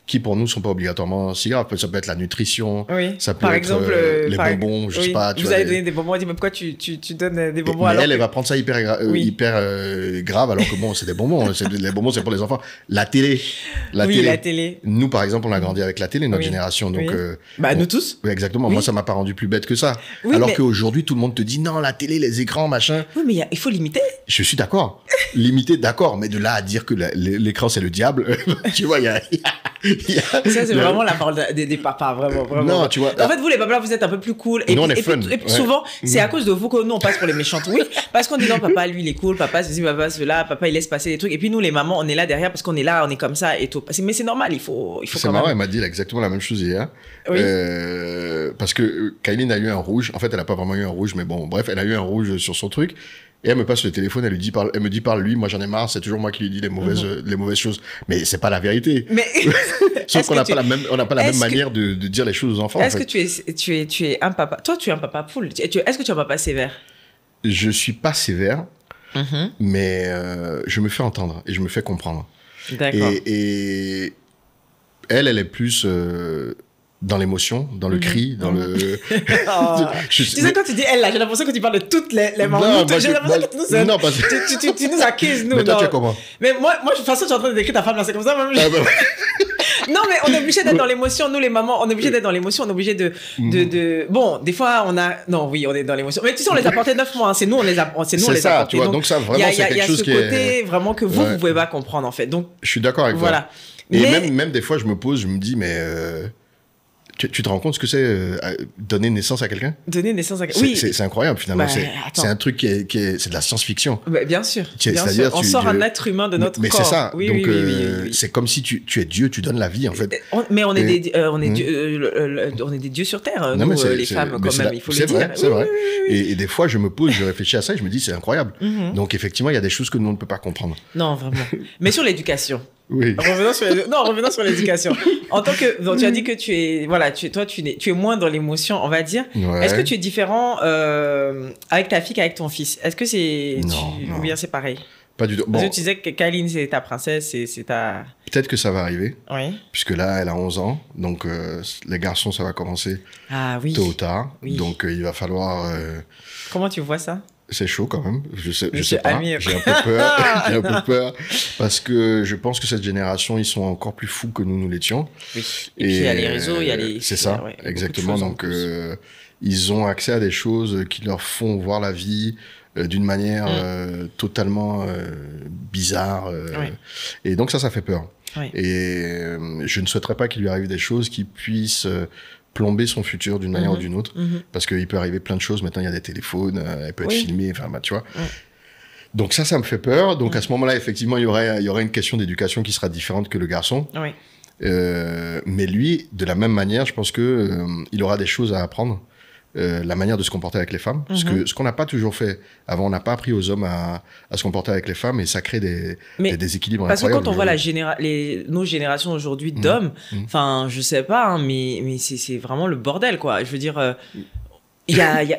qui pour nous sont pas obligatoirement si graves. Ça peut être la nutrition, ça peut être les bonbons, je sais pas. Vous avez donné des bonbons, elle dit mais pourquoi tu donnes des bonbons alors elle va prendre ça hyper grave alors que bon, c'est des bonbons, les bonbons c'est pour les enfants. La télé. La télé. Nous par exemple, on a grandi avec la télé, notre génération, donc nous tous. Oui, exactement. Moi ça m'a pas rendu plus bête que ça. Alors qu'aujourd'hui tout le monde te dit non, la télé, les écrans, machin. Oui, mais il faut limiter. Je suis d'accord. Limiter, d'accord, mais de là à dire que l'écran c'est le diable, tu vois, il y a ça c'est vraiment la parole des papas, vraiment. Non, tu vois. En fait, vous les papas, vous êtes un peu plus cool. Et nous, on est fun. Et puis souvent, c'est à cause de vous que nous on passe pour les méchantes. Oui, parce qu'on dit non, papa lui il est cool, papa ceci, papa cela, papa il laisse passer des trucs. Et puis nous les mamans, on est là derrière parce qu'on est là, on est comme ça et tout. Mais c'est normal, il faut. C'est marrant, elle m'a dit exactement la même chose hier. Parce que Kailine a eu un rouge. En fait, elle a pas vraiment eu un rouge, mais bon, bref, elle a eu un rouge sur son truc. Et elle me passe le téléphone, elle me dit parle lui, moi j'en ai marre, c'est toujours moi qui lui dis les mauvaises choses. Mais c'est pas la vérité. Mais sauf qu'on n'a pas la même manière de dire les choses aux enfants. Est-ce que tu es un papa? Toi, tu es un papa full. Est-ce que tu es un papa sévère? Je suis pas sévère, mais je me fais entendre et je me fais comprendre. D'accord. Et elle est plus dans l'émotion, dans le cri, dans le... Tu sais, quand tu dis elle, là, j'ai l'impression que tu parles de toutes les mamans. J'ai l'impression que tu nous accuses, nous. Mais toi, tu es comment? Mais moi, de toute façon, tu es en train de décrire ta femme, là, c'est comme ça, même. Non, mais on est obligé d'être dans l'émotion. Nous, les mamans, on est obligé d'être dans l'émotion. On est obligé Bon, des fois, on a... Non, oui, on est dans l'émotion. Mais tu sais, on les a portés 9 mois. Hein. C'est nous, on les a portés. Tu vois. Donc ça, vraiment, c'est quelque chose qui est... Il y a ce côté vraiment que vous pouvez pas comprendre, en fait. Donc, je suis d'accord avec toi. Et même des fois, je me pose, je me dis, mais... Tu te rends compte ce que c'est donner naissance à quelqu'un? Donner naissance à quelqu'un. Oui. C'est incroyable, finalement. C'est un truc qui est c'est de la science-fiction. Bien sûr. On sort un être humain de notre corps. Mais c'est ça. Oui, donc, oui. c'est comme si tu es Dieu, tu donnes la vie, en fait. Mais on est des dieux sur Terre, nous, les femmes, quand même, il faut le dire. C'est vrai. Et des fois, je me pose, je réfléchis à ça et je me dis, c'est incroyable. Donc, effectivement, il y a des choses que nous, on ne peut pas comprendre. Non, vraiment. Mais sur l'éducation. Oui. Revenons sur l'éducation. En tant que, donc tu as dit que tu es moins dans l'émotion, on va dire. Ouais. Est-ce que tu es différent avec ta fille qu'avec ton fils? Est-ce que c'est ou bien c'est pareil? Pas du tout. Parce que tu disais que Kaline c'est ta princesse, c'est ta. Peut-être que ça va arriver. Oui. Puisque là, elle a 11 ans, donc les garçons, ça va commencer tôt ou tard. Oui. Donc il va falloir. Comment tu vois ça? C'est chaud quand même, je sais pas, j'ai un peu peur, parce que je pense que cette génération, ils sont encore plus fous que nous l'étions. Oui. Et puis il y a les réseaux, il y a les... C'est ça, exactement, donc ils ont accès à des choses qui leur font voir la vie d'une manière totalement bizarre, et donc ça fait peur. Oui. Et je ne souhaiterais pas qu'il lui arrive des choses qui puissent... plomber son futur d'une manière ou d'une autre, parce qu'il peut arriver plein de choses. Maintenant, il y a des téléphones, elle peut être filmée, enfin, tu vois. Donc ça me fait peur. Donc à ce moment-là, effectivement, il y aurait une question d'éducation qui sera différente que le garçon. Oui. Mais lui, de la même manière, je pense que il aura des choses à apprendre. La manière de se comporter avec les femmes, parce que ce qu'on n'a pas toujours fait avant, on n'a pas appris aux hommes à se comporter avec les femmes, et ça crée des déséquilibres parce incroyables. Parce que quand on voit nos générations aujourd'hui d'hommes, enfin, je sais pas, hein, mais c'est vraiment le bordel, quoi. Je veux dire,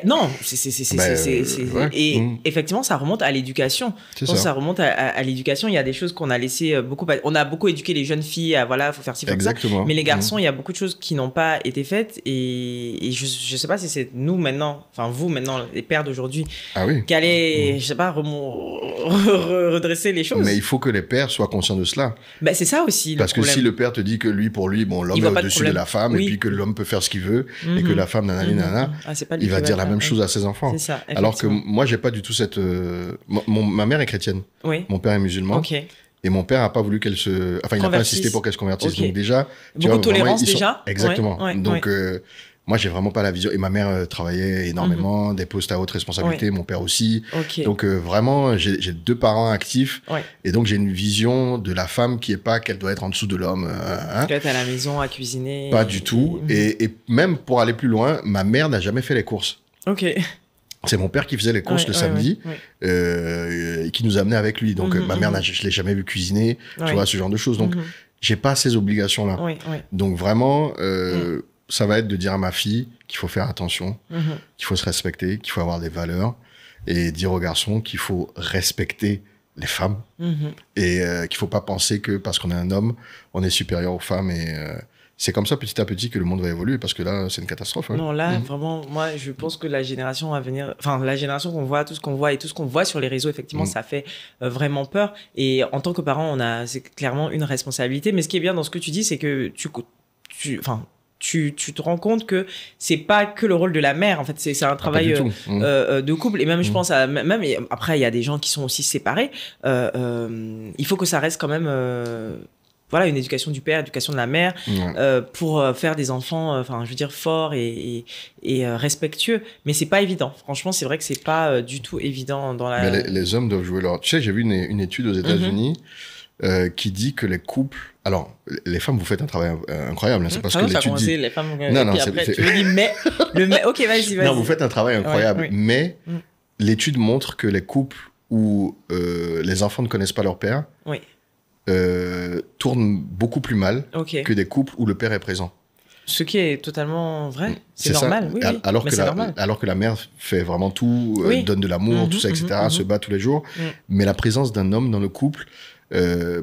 non, effectivement, ça remonte à l'éducation. Ça remonte à l'éducation. Il y a des choses qu'on a laissé on a beaucoup éduqué les jeunes filles à faut faire ci, faut faire ça. Mais les garçons, il y a beaucoup de choses qui n'ont pas été faites, et je sais pas si c'est nous maintenant, enfin vous maintenant, les pères d'aujourd'hui, qui allaient, je sais pas, redresser les choses. Mais il faut que les pères soient conscients de cela. Ben, c'est ça aussi. Parce que si le père te dit que pour lui, l'homme est au-dessus de la femme, et puis que l'homme peut faire ce qu'il veut, et que la femme, nanana, il va dire la même chose à ses enfants. C'est ça, alors que moi, j'ai pas du tout cette... ma mère est chrétienne. Oui. Mon père est musulman. Ok. Et mon père a pas voulu qu'elle se... Enfin, il n'a pas insisté pour qu'elle se convertisse. Okay. Donc déjà... Beaucoup de tolérance déjà. Exactement. Ouais. Donc, moi, j'ai vraiment pas la vision. Et ma mère travaillait énormément, des postes à haute responsabilité, mon père aussi. Okay. Donc, vraiment, j'ai 2 parents actifs. Ouais. Et donc, j'ai une vision de la femme qui est pas qu'elle doit être en dessous de l'homme. Tu dois être à la maison, à cuisiner. Pas du tout. Et même pour aller plus loin, ma mère n'a jamais fait les courses. Ok. C'est mon père qui faisait les courses le samedi, et qui nous amenait avec lui. Donc, ma mère, je l'ai jamais vu cuisiner, tu vois, ce genre de choses. Donc, j'ai pas ces obligations-là. Donc, vraiment, ça va être de dire à ma fille qu'il faut faire attention, qu'il faut se respecter, qu'il faut avoir des valeurs, et dire aux garçons qu'il faut respecter les femmes, et qu'il faut pas penser que parce qu'on est un homme, on est supérieur aux femmes, et... c'est comme ça, petit à petit, que le monde va évoluer, parce que là, c'est une catastrophe. Hein. Non, là, vraiment, moi, je pense que la génération à venir, enfin, la génération qu'on voit, tout ce qu'on voit et tout ce qu'on voit sur les réseaux, effectivement, ça fait vraiment peur. Et en tant que parent, c'est clairement une responsabilité. Mais ce qui est bien dans ce que tu dis, c'est que tu te rends compte que c'est pas que le rôle de la mère. En fait, c'est un travail de couple. Et même, je pense après, il y a des gens qui sont aussi séparés. Il faut que ça reste quand même... une éducation du père, éducation de la mère, pour faire des enfants, forts et respectueux. Mais c'est pas évident. Franchement, c'est vrai que c'est pas du tout évident dans la... Mais les hommes doivent jouer leur... Tu sais, j'ai vu une étude aux États-Unis qui dit que les couples... Alors, les femmes, vous faites un travail incroyable. C'est parce que l'étude dit... Les femmes... Non, puis après, tu me dis mais... Ok, vas-y. Non, vous faites un travail incroyable. Mais l'étude montre que les couples où les enfants ne connaissent pas leur père... tournent beaucoup plus mal que des couples où le père est présent. Ce qui est totalement vrai, c'est normal. Oui, alors que la mère fait vraiment tout, donne de l'amour, tout ça, etc., se bat tous les jours. Mais la présence d'un homme dans le couple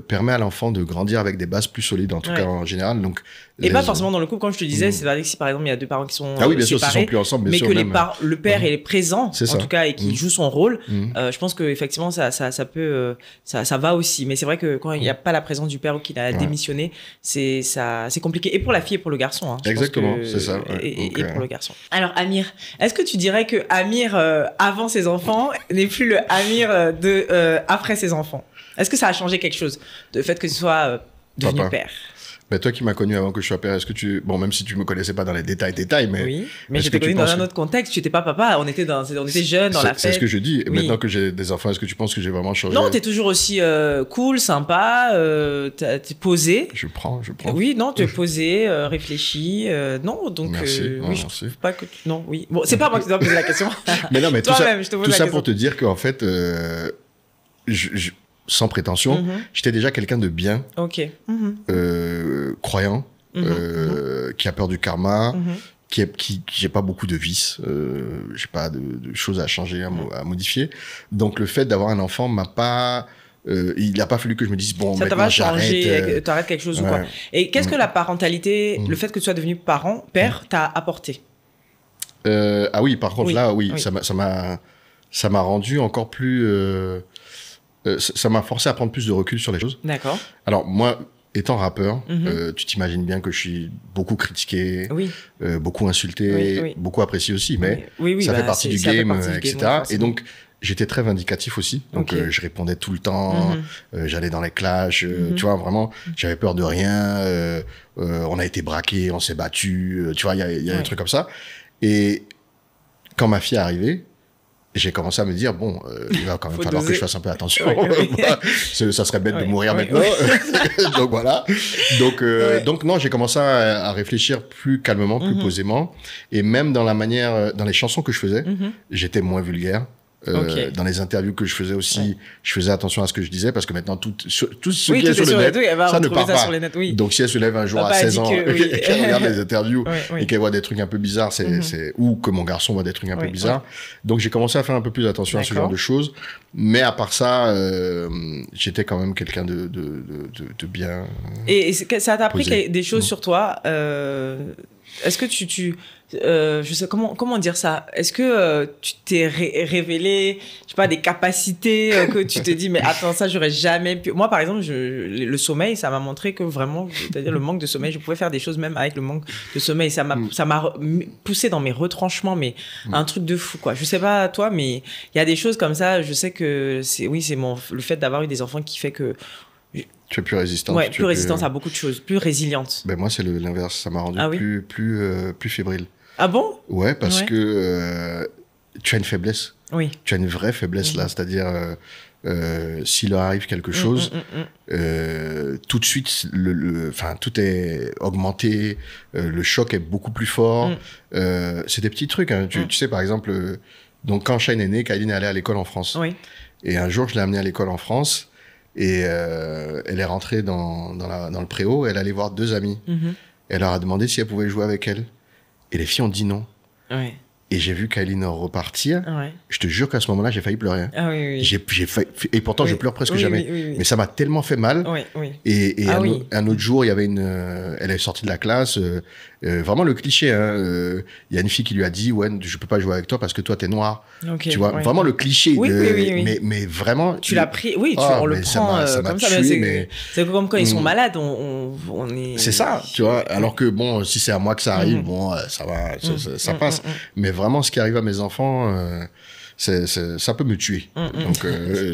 permet à l'enfant de grandir avec des bases plus solides, en tout cas en général. Donc, et pas forcément dans le couple, comme je te disais, c'est-à-dire que si par exemple il y a deux parents qui sont ah oui, bien sûr, séparés, s'ils sont plus ensemble, bien mais sûr, que même, le père est présent, en tout cas, et qui joue son rôle, je pense qu'effectivement ça peut, ça va aussi. Mais c'est vrai que quand il n'y a pas la présence du père ou qu'il a démissionné, c'est compliqué. Et pour la fille et pour le garçon. Hein, exactement, c'est ça. Ouais. Et pour le garçon. Alors Amir, est-ce que tu dirais que Amir avant ses enfants n'est plus le Amir après ses enfants? Est-ce que ça a changé quelque chose, le fait que tu sois devenu père? Mais toi qui m'as connu avant que je sois père, est-ce que bon, même si tu me connaissais pas dans les détails, mais... Oui, mais je t'ai connu dans un autre contexte, tu n'étais pas papa, on était jeunes dans la fête. C'est ce que je dis. Oui. Maintenant que j'ai des enfants, est-ce que tu penses que j'ai vraiment changé? Non, t'es toujours aussi cool, sympa, t'es posé. Je prends. Oui, non, tu es posé, réfléchi, non, donc... Merci, oui, je trouve pas que... Non, oui. Bon, c'est pas moi qui dois poser la question. Mais non, mais tout ça pour te dire qu'en fait, sans prétention, j'étais déjà quelqu'un de bien, croyant, qui a peur du karma, qui j'ai pas beaucoup de vices, j'ai pas de choses à changer, à modifier. Donc le fait d'avoir un enfant m'a pas... il n'a pas fallu que je me dise, bon, ça maintenant j'arrête. T'arrêtes quelque chose ou quoi. Et qu'est-ce que la parentalité, le fait que tu sois devenu père, t'a apporté? Ah oui, par contre, là, oui. Ça m'a rendu encore plus... ça m'a forcé à prendre plus de recul sur les choses. D'accord. Alors, moi, étant rappeur, tu t'imagines bien que je suis beaucoup critiqué, beaucoup insulté, beaucoup apprécié aussi, mais ça fait partie du game, etc. Et donc, j'étais très vindicatif aussi. Donc, je répondais tout le temps, j'allais dans les clashs, tu vois, vraiment, j'avais peur de rien. On a été braqués, on s'est battus, tu vois, il y a des trucs comme ça. Et quand ma fille est arrivée, j'ai commencé à me dire, bon, il va quand même falloir que je fasse un peu attention. Ça serait bête de mourir maintenant. Donc voilà. Donc non, j'ai commencé à réfléchir plus calmement, plus posément. Et même dans la manière, dans les chansons que je faisais, j'étais moins vulgaire. Dans les interviews que je faisais aussi, je faisais attention à ce que je disais parce que maintenant tout ce qui est sur le net, ça ne part pas. Donc si elle se lève un jour à 16 ans et qu'elle regarde les interviews et qu'elle voit des trucs un peu bizarres, ou que mon garçon voit des trucs un peu bizarres. Donc j'ai commencé à faire un peu plus attention à ce genre de choses. Mais à part ça, j'étais quand même quelqu'un de bien. Et ça t'a appris des choses sur toi. Est-ce que je sais comment dire ça. Est-ce que tu t'es révélé, je sais pas, des capacités que tu te dis mais attends, ça j'aurais jamais pu. Moi par exemple, le sommeil, ça m'a montré que vraiment, c'est-à-dire le manque de sommeil, je pouvais faire des choses même avec le manque de sommeil. Ça m'a poussé dans mes retranchements, mais un truc de fou quoi. Je sais pas toi, mais il y a des choses comme ça. Je sais que c'est le fait d'avoir eu des enfants qui fait que tu es plus résistante. Ouais, plus résistante à beaucoup de choses, plus résiliente. Ben moi, c'est l'inverse. Ça m'a rendu plus fébrile. Ah bon? Ouais, parce que tu as une faiblesse. Oui. Tu as une vraie faiblesse là. C'est-à-dire, s'il leur arrive quelque chose, tout de suite, tout est augmenté. Le choc est beaucoup plus fort. C'est des petits trucs. Hein. Tu sais, par exemple, donc quand Shane est né, Kylie est allée à l'école en France. Oui. Et un jour, je l'ai amenée à l'école en France. Et elle est rentrée dans le préau, elle allait voir 2 amis. Elle leur a demandé si elle pouvait jouer avec elle. Et les filles ont dit non. Ouais. Et j'ai vu Kylie repartir. Ouais. Je te jure qu'à ce moment-là, j'ai failli pleurer. Ah oui. J'ai failli... Et pourtant, je pleure presque jamais. Oui. Mais ça m'a tellement fait mal. Oui. Et un autre jour, il y avait elle est sortie de la classe. Vraiment le cliché. Il y a une fille qui lui a dit, ouais, je peux pas jouer avec toi parce que toi, t'es noir. Okay, tu vois, vraiment le cliché. Oui. Mais vraiment. Tu l'as pris. Oui, on le prend comme ça. C'est comme quand ils sont malades. On est. C'est ça, tu vois. Alors que bon, si c'est à moi que ça arrive, bon, ça va, ça passe. Mais vraiment, ce qui arrive à mes enfants, ça peut me tuer. Donc,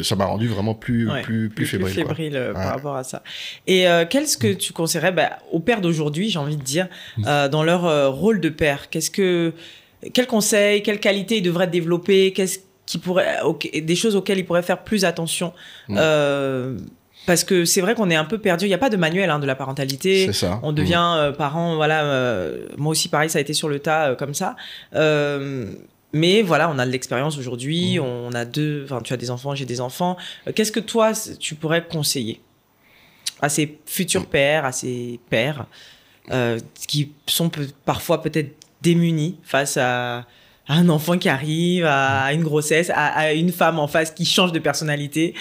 ça m'a rendu vraiment plus fébrile. Plus fébrile par rapport à ça. Et qu'est-ce que tu conseillerais aux pères d'aujourd'hui, j'ai envie de dire, dans leur rôle de père? Quels conseils, quelles qualités ils devraient développer? Des choses auxquelles ils pourraient faire plus attention? Parce que c'est vrai qu'on est un peu perdu. Il n'y a pas de manuel de la parentalité. C'est ça. On devient parent, voilà. Moi aussi, pareil, ça a été sur le tas comme ça. Mais voilà, on a de l'expérience aujourd'hui. On a tu as des enfants, j'ai des enfants. Qu'est-ce que toi, tu pourrais conseiller à ces futurs pères, à ces pères qui sont parfois peut-être démunis face à à un enfant qui arrive, à une grossesse, à une femme en face qui change de personnalité.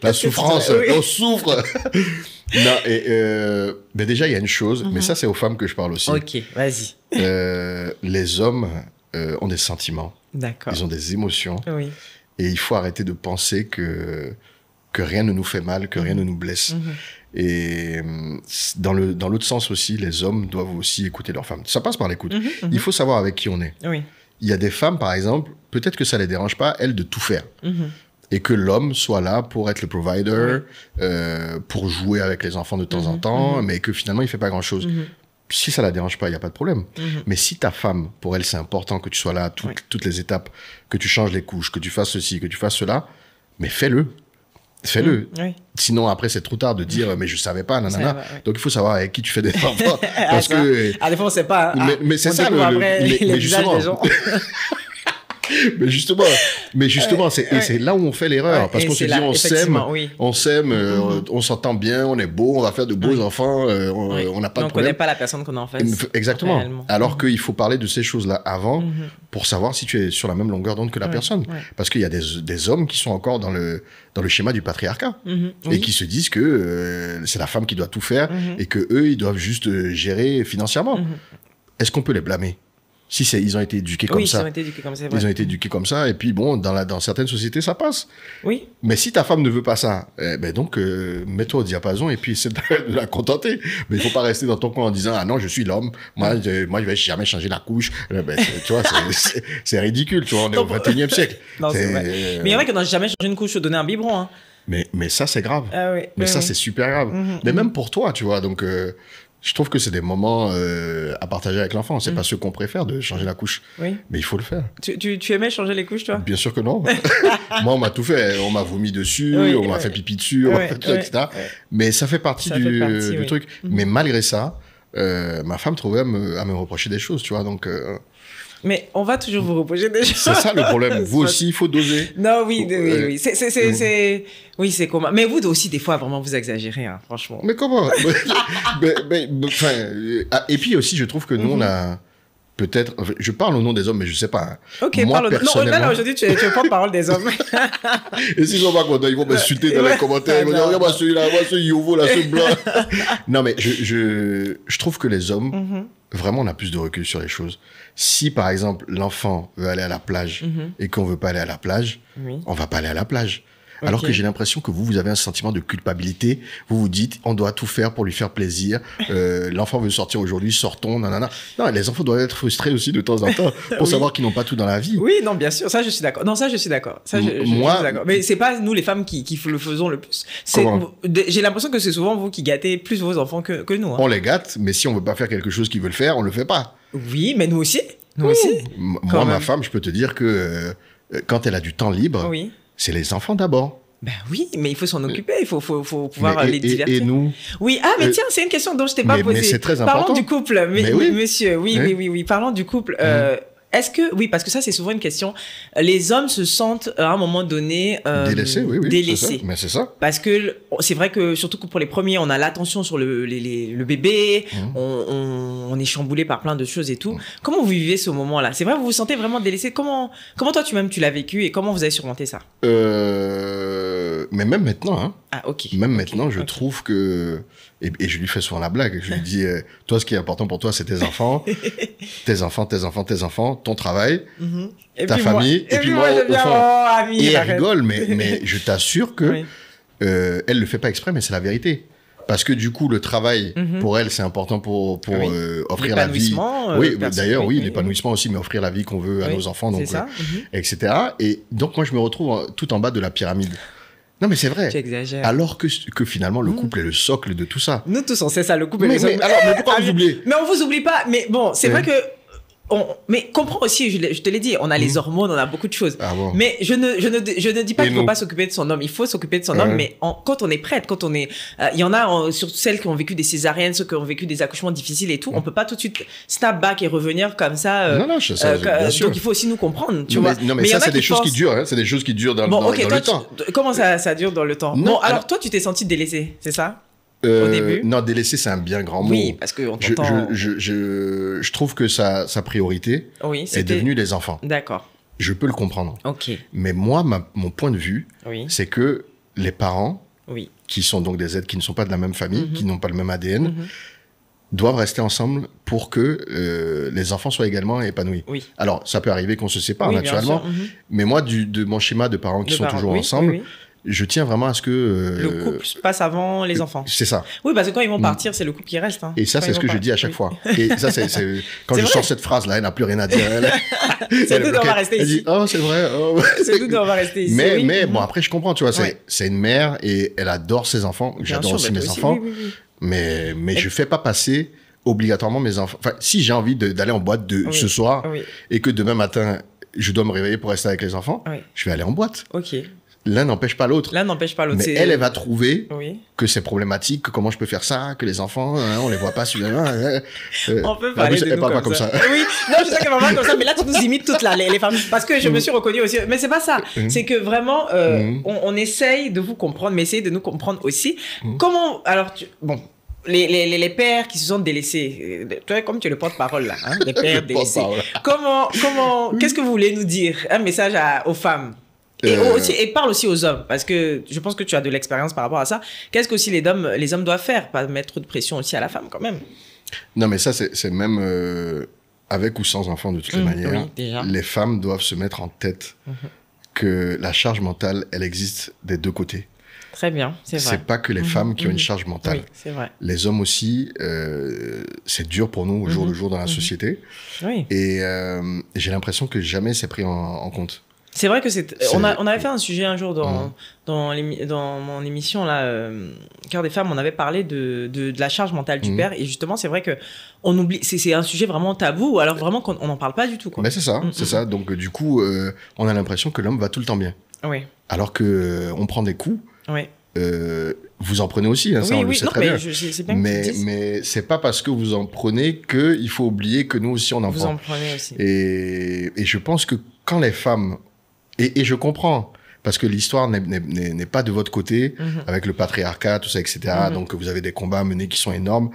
La souffrance, Oui. on souffre. Non, mais déjà, il y a une chose, mais ça, c'est aux femmes que je parle aussi. Ok, vas-y. Les hommes ont des sentiments, D'accord. ils ont des émotions, Oui. et il faut arrêter de penser que rien ne nous fait mal, que rien ne nous blesse. Et dans l'autre sens aussi, les hommes doivent aussi écouter leurs femmes. Ça passe par l'écoute. Il faut savoir avec qui on est. Oui. Il y a des femmes, par exemple, peut-être que ça les dérange pas, elles, de tout faire. Et que l'homme soit là pour être le provider, pour jouer avec les enfants de temps en temps, mais que finalement, il fait pas grand-chose. Si ça la dérange pas, il n'y a pas de problème. Mais si ta femme, pour elle, c'est important que tu sois là à toutes les étapes, que tu changes les couches, que tu fasses ceci, que tu fasses cela, mais fais-le. Fais-le. Oui. Sinon, après, c'est trop tard de dire, mais je savais pas, nanana. va, oui. Donc, il faut savoir avec qui tu fais des enfants. Parce que... des fois, on sait pas. Hein. Mais c'est On ça, découvre après mais les visages justement. des gens. mais justement, c'est là où on fait l'erreur. Ouais, parce et qu'on se c'est dit, là, on s'aime, effectivement, oui. on s'entend bien, on est beau, on va faire de beaux enfants, Oui. on n'a pas Mais de on connaît problème. pas la personne qu'on a en face. Exactement. Réellement. Alors qu'il faut parler de ces choses-là avant pour savoir si tu es sur la même longueur d'onde que la personne. ouais. Parce qu'il y a des hommes qui sont encore dans le schéma du patriarcat et Oui. qui se disent que c'est la femme qui doit tout faire et que eux ils doivent juste gérer financièrement. Est-ce qu'on peut les blâmer? Si ils ont été éduqués comme Oui, ça. ils ont été éduqués comme ça. Ils ont été éduqués comme ça, et puis bon, dans certaines sociétés, ça passe. Oui. Mais si ta femme ne veut pas ça, donc mets-toi au diapason et puis essaie de la contenter. Mais il faut pas rester dans ton coin en disant « Ah non, je suis l'homme, moi je vais jamais changer la couche. » Tu vois, c'est ridicule, tu vois, on est au 21e siècle. Non, c'est vrai. Mais il y en a qui n'ont jamais changé une couche ou donné un biberon. Hein. Mais ça, c'est grave. Ah oui. Mais oui, ça, oui. c'est super grave. Mais même pour toi, tu vois, donc... je trouve que c'est des moments à partager avec l'enfant. C'est pas ce qu'on préfère de changer la couche. Oui. Mais il faut le faire. Tu aimais changer les couches, toi? Bien sûr que non. Moi, on m'a tout fait. On m'a vomi dessus, Oui, on m'a ouais. fait pipi dessus, on m'a Ouais, fait tout, ouais, etc. ouais. Mais ça fait partie Ça du fait partie, oui. truc. Mais malgré ça, ma femme trouvait à me reprocher des choses, tu vois. Donc, Mais on va toujours vous reprocher des choses. c'est ça le problème. Vous aussi, il faut doser. Non, oui, Ouais. oui. Oui, c'est commun. Mais vous aussi, des fois, vraiment, vous exagérez, hein, franchement. Mais comment enfin, et puis aussi, je trouve que nous, on a peut-être... enfin, je parle au nom des hommes, mais je sais pas. Hein. Ok, Moi, parle. Non, personnellement... là, aujourd'hui, tu prends parole des hommes. Et s'ils sont pas contents, ils vont m'insulter dans les commentaires. Ils vont dire, regarde-moi celui-là, moi ce Yovo, là, ce blanc. Non, mais je trouve que les hommes, vraiment, on a plus de recul sur les choses. Si, par exemple, l'enfant veut aller à la plage et qu'on veut pas aller à la plage, Oui. on va pas aller à la plage. Alors Ok. que j'ai l'impression que vous avez un sentiment de culpabilité. Vous vous dites, on doit tout faire pour lui faire plaisir. L'enfant veut sortir aujourd'hui, sortons, nanana. Non, les enfants doivent être frustrés aussi de temps en temps pour Oui. savoir qu'ils n'ont pas tout dans la vie. Oui, non, bien sûr. Ça, je suis d'accord. Non, ça, je suis d'accord. Ça, je Moi- suis d'accord. Mais c'est pas nous, les femmes, qui le faisons le plus. Comment J'ai l'impression que c'est souvent vous qui gâtez plus vos enfants que nous. Hein. On les gâte, mais si on veut pas faire quelque chose qu'ils veulent faire, on le fait pas. Oui, mais nous aussi. Nous aussi. Moi, Quand ma même. femme, je peux te dire que quand elle a du temps libre, Oui. c'est les enfants d'abord. Ben oui, mais il faut s'en occuper. Il faut pouvoir Mais- les divertir. et nous, Oui, mais tiens, c'est une question dont je t'ai pas mais posée. c'est très Parlons important. du couple, Mais oui. monsieur. Oui, Oui. oui. Parlons du couple. Est-ce que, oui, parce que ça, c'est souvent une question. Les hommes se sentent, à un moment donné, délaissés, oui. c'est ça. délaissés. Mais c'est ça. Parce que c'est vrai que, surtout que pour les premiers, on a l'attention sur le bébé, on est chamboulé par plein de choses et tout. Comment vous vivez ce moment-là? C'est vrai, vous vous sentez vraiment délaissé? Comment toi, tu l'as vécu et comment vous avez surmonté ça? Mais même maintenant, hein, Ah, ok. même Ok, maintenant, je ok. trouve que... Et je lui fais souvent la blague. Je lui dis, toi, ce qui est important pour toi, c'est tes enfants, tes enfants, ton travail, Et ta puis moi- famille, et puis moi, je au viens, fond. oh, ami, Et elle arrête. rigole, mais je t'assure que Oui. elle le fait pas exprès, mais c'est la vérité. Parce que du coup, le travail, pour elle, c'est important pour Oui. offrir la vie. L'épanouissement, Oui, perso- d'ailleurs, oui, oui. l'épanouissement aussi, mais offrir la vie qu'on veut à Oui, nos enfants, donc, c'est ça. etc. Et donc, moi, je me retrouve tout en bas de la pyramide. Non, mais c'est vrai. Tu exagères. Alors que finalement, le couple est le socle de tout ça. Nous tous, on sait ça, le couple et Mais, les mais hommes. alors, mais pourquoi vous oubliez? Mais on vous oublie pas. Mais bon, c'est vrai que... mais comprends aussi, je te l'ai dit, on a les hormones, on a beaucoup de choses. Ah bon. Mais je ne dis pas Et qu'il ne faut nous pas s'occuper de son homme. Il faut s'occuper de son homme, mais quand on est prête, quand on est... Il y en a, surtout celles qui ont vécu des césariennes, ceux qui ont vécu des accouchements difficiles et tout, on peut pas tout de suite snap back et revenir comme ça. Non, je sais, bien sûr. Donc il faut aussi nous comprendre, tu Non, vois. mais il y ça, en a c'est des qui choses qui pensent- durent. Hein. C'est des choses qui durent dans Bon, ok, le toi, temps. comment ça dure dans le temps? Non, Bon, alors alors- toi, tu t'es senti délaissé, c'est ça? au début? Non, délaisser, c'est un bien grand mot. Oui, parce qu'on t'entend... Je trouve que sa priorité est devenue les enfants. D'accord. Je peux le comprendre. Ok. Mais moi, mon point de vue, c'est que les parents, qui sont donc des êtres qui ne sont pas de la même famille, qui n'ont pas le même ADN, doivent rester ensemble pour que les enfants soient également épanouis. Oui. Alors, ça peut arriver qu'on se sépare naturellement, mais moi, de mon schéma de parents qui sont toujours ensemble, je tiens vraiment à ce que... le couple passe avant les enfants. C'est ça. Oui, parce que quand ils vont partir, c'est le couple qui reste. Hein. Et ça, c'est ce que je dis à chaque fois. Et ça, c'est quand je sors cette phrase-là, elle n'a plus rien à dire. C'est nous, on va rester ici. Elle dit, oh, c'est vrai. Oh. C'est nous, on va rester ici. Mais bon, après, je comprends, tu vois, c'est une mère et elle adore ses enfants. J'adore aussi mes enfants. Mais je fais pas passer obligatoirement mes enfants. Enfin, si j'ai envie d'aller en boîte ce soir et que demain matin, je dois me réveiller pour rester avec les enfants, je vais aller en boîte. Ok. L'un n'empêche pas l'autre. Mais elle va trouver que c'est problématique, que comment je peux faire ça, que les enfants, on les voit pas suffisamment. On peut parler de nous comme ça. Oui, non, je sais qu'elle va pas comme ça, mais là, tu nous imites toutes là, les femmes. Parce que je me suis reconnue aussi. Mais c'est pas ça. C'est que vraiment, on essaye de vous comprendre, mais essayez de nous comprendre aussi. Comment, alors, bon, les pères qui se sont délaissés, toi, comme tu es le porte-parole là, hein, les pères délaissés. Comment, qu'est-ce que vous voulez nous dire? Un message aux femmes? Et parle aussi aux hommes, parce que je pense que tu as de l'expérience par rapport à ça. Qu'est-ce que aussi les hommes doivent faire? Pas mettre de pression aussi à la femme quand même. Non, mais ça, c'est même avec ou sans enfant de toutes les manières. Les femmes doivent se mettre en tête que la charge mentale, elle existe des deux côtés. Très bien, c'est vrai. C'est pas que les femmes qui ont une charge mentale. Oui, c'est vrai. Les hommes aussi, c'est dur pour nous au jour le jour dans la société. Oui. Et j'ai l'impression que jamais c'est pris en compte. C'est vrai que on avait fait un sujet un jour dans mon émission là, Cœur des femmes, on avait parlé de la charge mentale du père, et justement c'est vrai que on oublie, c'est un sujet vraiment tabou, alors vraiment qu'on n'en parle pas du tout, quoi. Mais c'est ça, c'est ça. Donc du coup, on a l'impression que l'homme va tout le temps bien. Oui. Alors que on prend des coups. Oui. Vous en prenez aussi, hein, ça on le sait très bien. C'est bien mais c'est pas parce que vous en prenez qu'il faut oublier que nous aussi on en prend. Vous en prenez aussi. Et je pense que quand les femmes... Et je comprends, parce que l'histoire n'est pas de votre côté, avec le patriarcat, tout ça, etc. Donc vous avez des combats à mener qui sont énormes.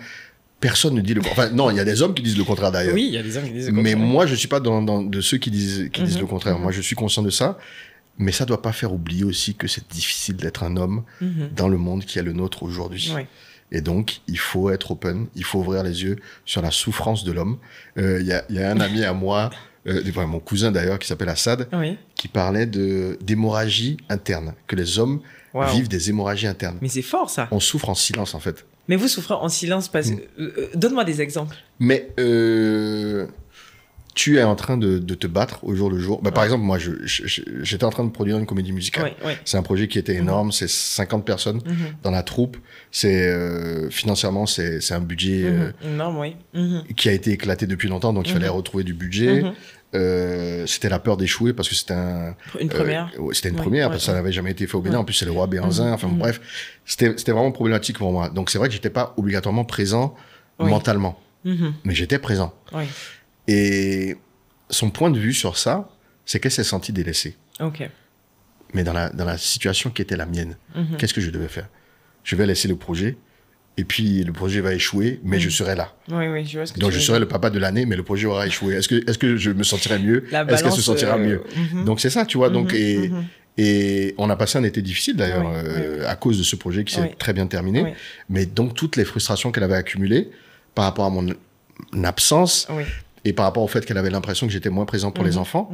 Personne ne dit le contraire. Enfin, non, il y a des hommes qui disent le contraire d'ailleurs. Oui, il y a des hommes qui disent le contraire. Mais moi, je suis pas de ceux qui disent le contraire. Moi, je suis conscient de ça. Mais ça doit pas faire oublier aussi que c'est difficile d'être un homme dans le monde qui est le nôtre aujourd'hui. Oui. Et donc, il faut être open, il faut ouvrir les yeux sur la souffrance de l'homme. Il y a un ami à moi, mon cousin d'ailleurs, qui s'appelle Assad, qui parlait d'hémorragie interne, que les hommes vivent des hémorragies internes. Mais c'est fort, ça. On souffre en silence, en fait. Mais vous souffrez en silence parce que... donne-moi des exemples. Mais... tu es en train de te battre au jour le jour. Bah, par exemple, moi, j'étais en train de produire une comédie musicale. C'est un projet qui était énorme. C'est 50 personnes dans la troupe. Financièrement, c'est un budget énorme, qui a été éclaté depuis longtemps. Donc, il fallait retrouver du budget. C'était la peur d'échouer parce que c'était une première. C'était une première parce que ça n'avait jamais été fait au Bénin. En plus, c'est le roi Béhanzin. Enfin, bref, c'était vraiment problématique pour moi. Donc, c'est vrai que j'étais pas obligatoirement présent mentalement. Mais j'étais présent. Oui. Et son point de vue sur ça, c'est qu'elle s'est sentie délaissée. Ok. Mais dans la situation qui était la mienne, qu'est-ce que je devais faire? Je vais laisser le projet, et puis le projet va échouer, mais je serai là. Oui, je vois ce que donc je serai le papa de l'année, mais le projet aura échoué. Est-ce que je me sentirai mieux? Est-ce qu'elle se sentira mieux? Donc c'est ça, tu vois. Donc, et on a passé un été difficile d'ailleurs, à cause de ce projet qui s'est très bien terminé. Mais donc toutes les frustrations qu'elle avait accumulées par rapport à mon absence... Et par rapport au fait qu'elle avait l'impression que j'étais moins présent pour les enfants,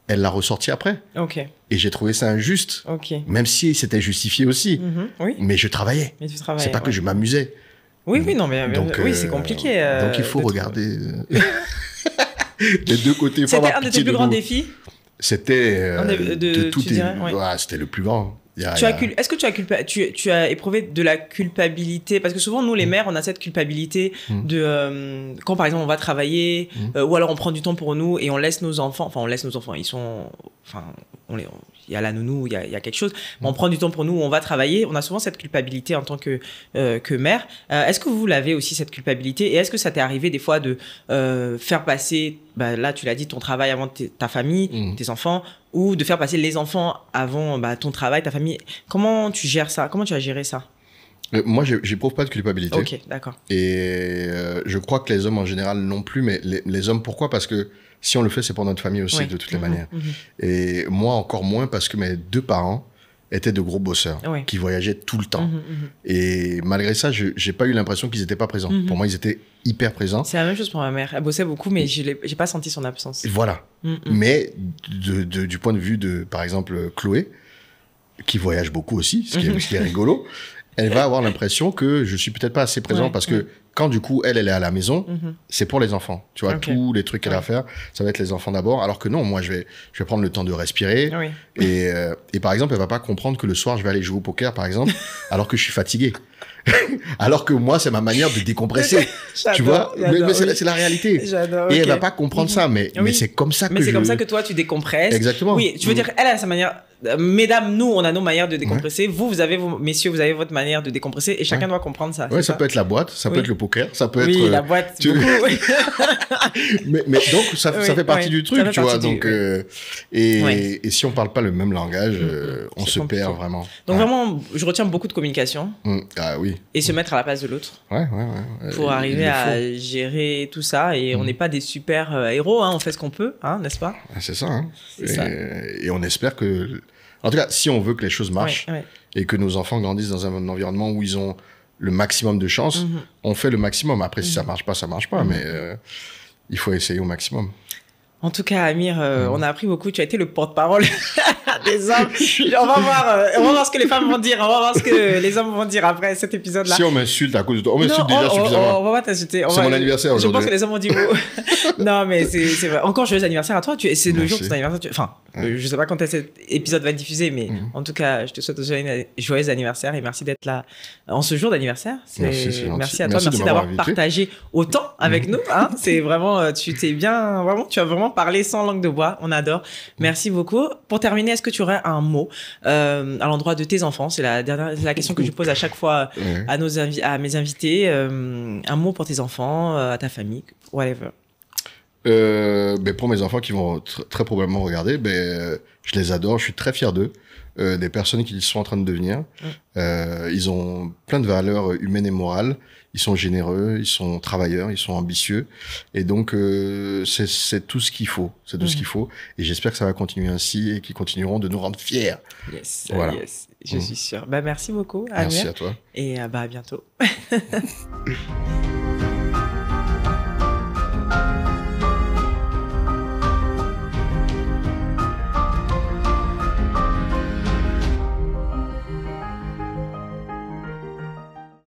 elle l'a ressorti après. Okay. Et j'ai trouvé ça injuste, même si c'était justifié aussi. Mais je travaillais. C'est pas que je m'amusais. Oui, non, mais donc, c'est compliqué. Donc il faut regarder les deux côtés. C'était un de tes plus grands défis? C'était de tout. C'était le plus grand. Est-ce que tu as éprouvé de la culpabilité? Parce que souvent, nous, les mères, on a cette culpabilité de... quand, par exemple, on va travailler, ou alors on prend du temps pour nous et on laisse nos enfants... Enfin, ils sont... Enfin, il y a la nounou, il y a quelque chose. Mais on prend du temps pour nous, on va travailler. On a souvent cette culpabilité en tant que mère. Est-ce que vous l'avez aussi, cette culpabilité? Et est-ce que ça t'est arrivé des fois de faire passer... là, tu l'as dit, ton travail avant ta famille, tes enfants, ou de faire passer les enfants avant ton travail, ta famille. Comment tu gères ça? Comment tu as géré ça? Moi, j'éprouve pas de culpabilité. Ok, d'accord. Et je crois que les hommes en général non plus, mais les hommes, pourquoi? Parce que si on le fait, c'est pour notre famille aussi, Oui. de toutes les manières. Et moi, encore moins, parce que mes 2 parents étaient de gros bosseurs, Oui. qui voyageaient tout le temps. Et malgré ça, j'ai pas eu l'impression qu'ils étaient pas présents. Pour moi, ils étaient hyper présents. C'est la même chose pour ma mère. Elle bossait beaucoup, mais j'ai pas senti son absence. Et voilà. Mais du point de vue de, par exemple, Chloé, qui voyage beaucoup aussi, ce qui est rigolo, elle va avoir l'impression que je suis peut-être pas assez présent parce que quand du coup elle est à la maison, c'est pour les enfants. Tu vois, tous les trucs qu'elle a à faire, ça va être les enfants d'abord. Alors que non, moi je vais prendre le temps de respirer. Oui. Et par exemple, elle va pas comprendre que le soir je vais aller jouer au poker, par exemple, alors que je suis fatigué. Alors que moi, c'est ma manière de décompresser. Tu vois, mais c'est la réalité. J'adore. Et elle va pas comprendre ça, mais c'est comme ça que Mais c'est comme ça que toi tu décompresses. Exactement. Oui, je veux dire, elle a sa manière. Mesdames, nous, on a nos manières de décompresser. Vous avez messieurs, vous avez votre manière de décompresser et chacun doit comprendre ça. Ouais, ça peut être la boîte, ça peut être le poker, ça peut être. Oui, la boîte. Beaucoup. mais donc ça fait partie du truc, tu vois. Donc et si on parle pas le même langage, on se perd vraiment. Donc vraiment, je retiens beaucoup de communication. Ah oui. Et se mettre à la place de l'autre. Ouais. Pour arriver à gérer tout ça. Et on n'est pas des super héros, hein, on fait ce qu'on peut, hein, n'est-ce pas? C'est ça, hein. Ça. Et on espère que... En tout cas, si on veut que les choses marchent et que nos enfants grandissent dans un environnement où ils ont le maximum de chance, on fait le maximum. Après, si ça marche pas, ça marche pas. Mais il faut essayer au maximum. En tout cas, Amir, on a appris beaucoup. Tu as été le porte-parole des hommes. On va voir ce que les femmes vont dire. On va voir ce que les hommes vont dire après cet épisode-là. Si on m'insulte à cause de toi, on m'insulte déjà suffisamment. On va pas t'insulter. C'est mon anniversaire aujourd'hui. Je pense que les hommes vont dire non, mais c'est vrai. Encore joyeux anniversaire à toi. C'est le jour de ton anniversaire. Enfin, je sais pas quand cet épisode va être diffusé, mais en tout cas, je te souhaite un joyeux anniversaire et merci d'être là en ce jour d'anniversaire. Merci à toi. Merci d'avoir partagé autant avec nous. Hein. C'est vraiment, tu as vraiment parlé sans langue de bois. On adore. Merci beaucoup. Pour terminer, est-ce que tu aurais un mot à l'endroit de tes enfants? C'est la question que je pose à chaque fois à mes invités. Un mot pour tes enfants, à ta famille, whatever. Pour mes enfants qui vont très probablement regarder, je les adore, je suis très fier d'eux, des personnes qu'ils sont en train de devenir. Ils ont plein de valeurs humaines et morales, ils sont généreux, ils sont travailleurs, ils sont ambitieux, et donc c'est tout ce qu'il faut, c'est tout ce qu'il faut, et j'espère que ça va continuer ainsi et qu'ils continueront de nous rendre fiers. Yes, voilà. Yes, je suis sûre. Merci beaucoup, Amir. Merci à toi. Et à bientôt.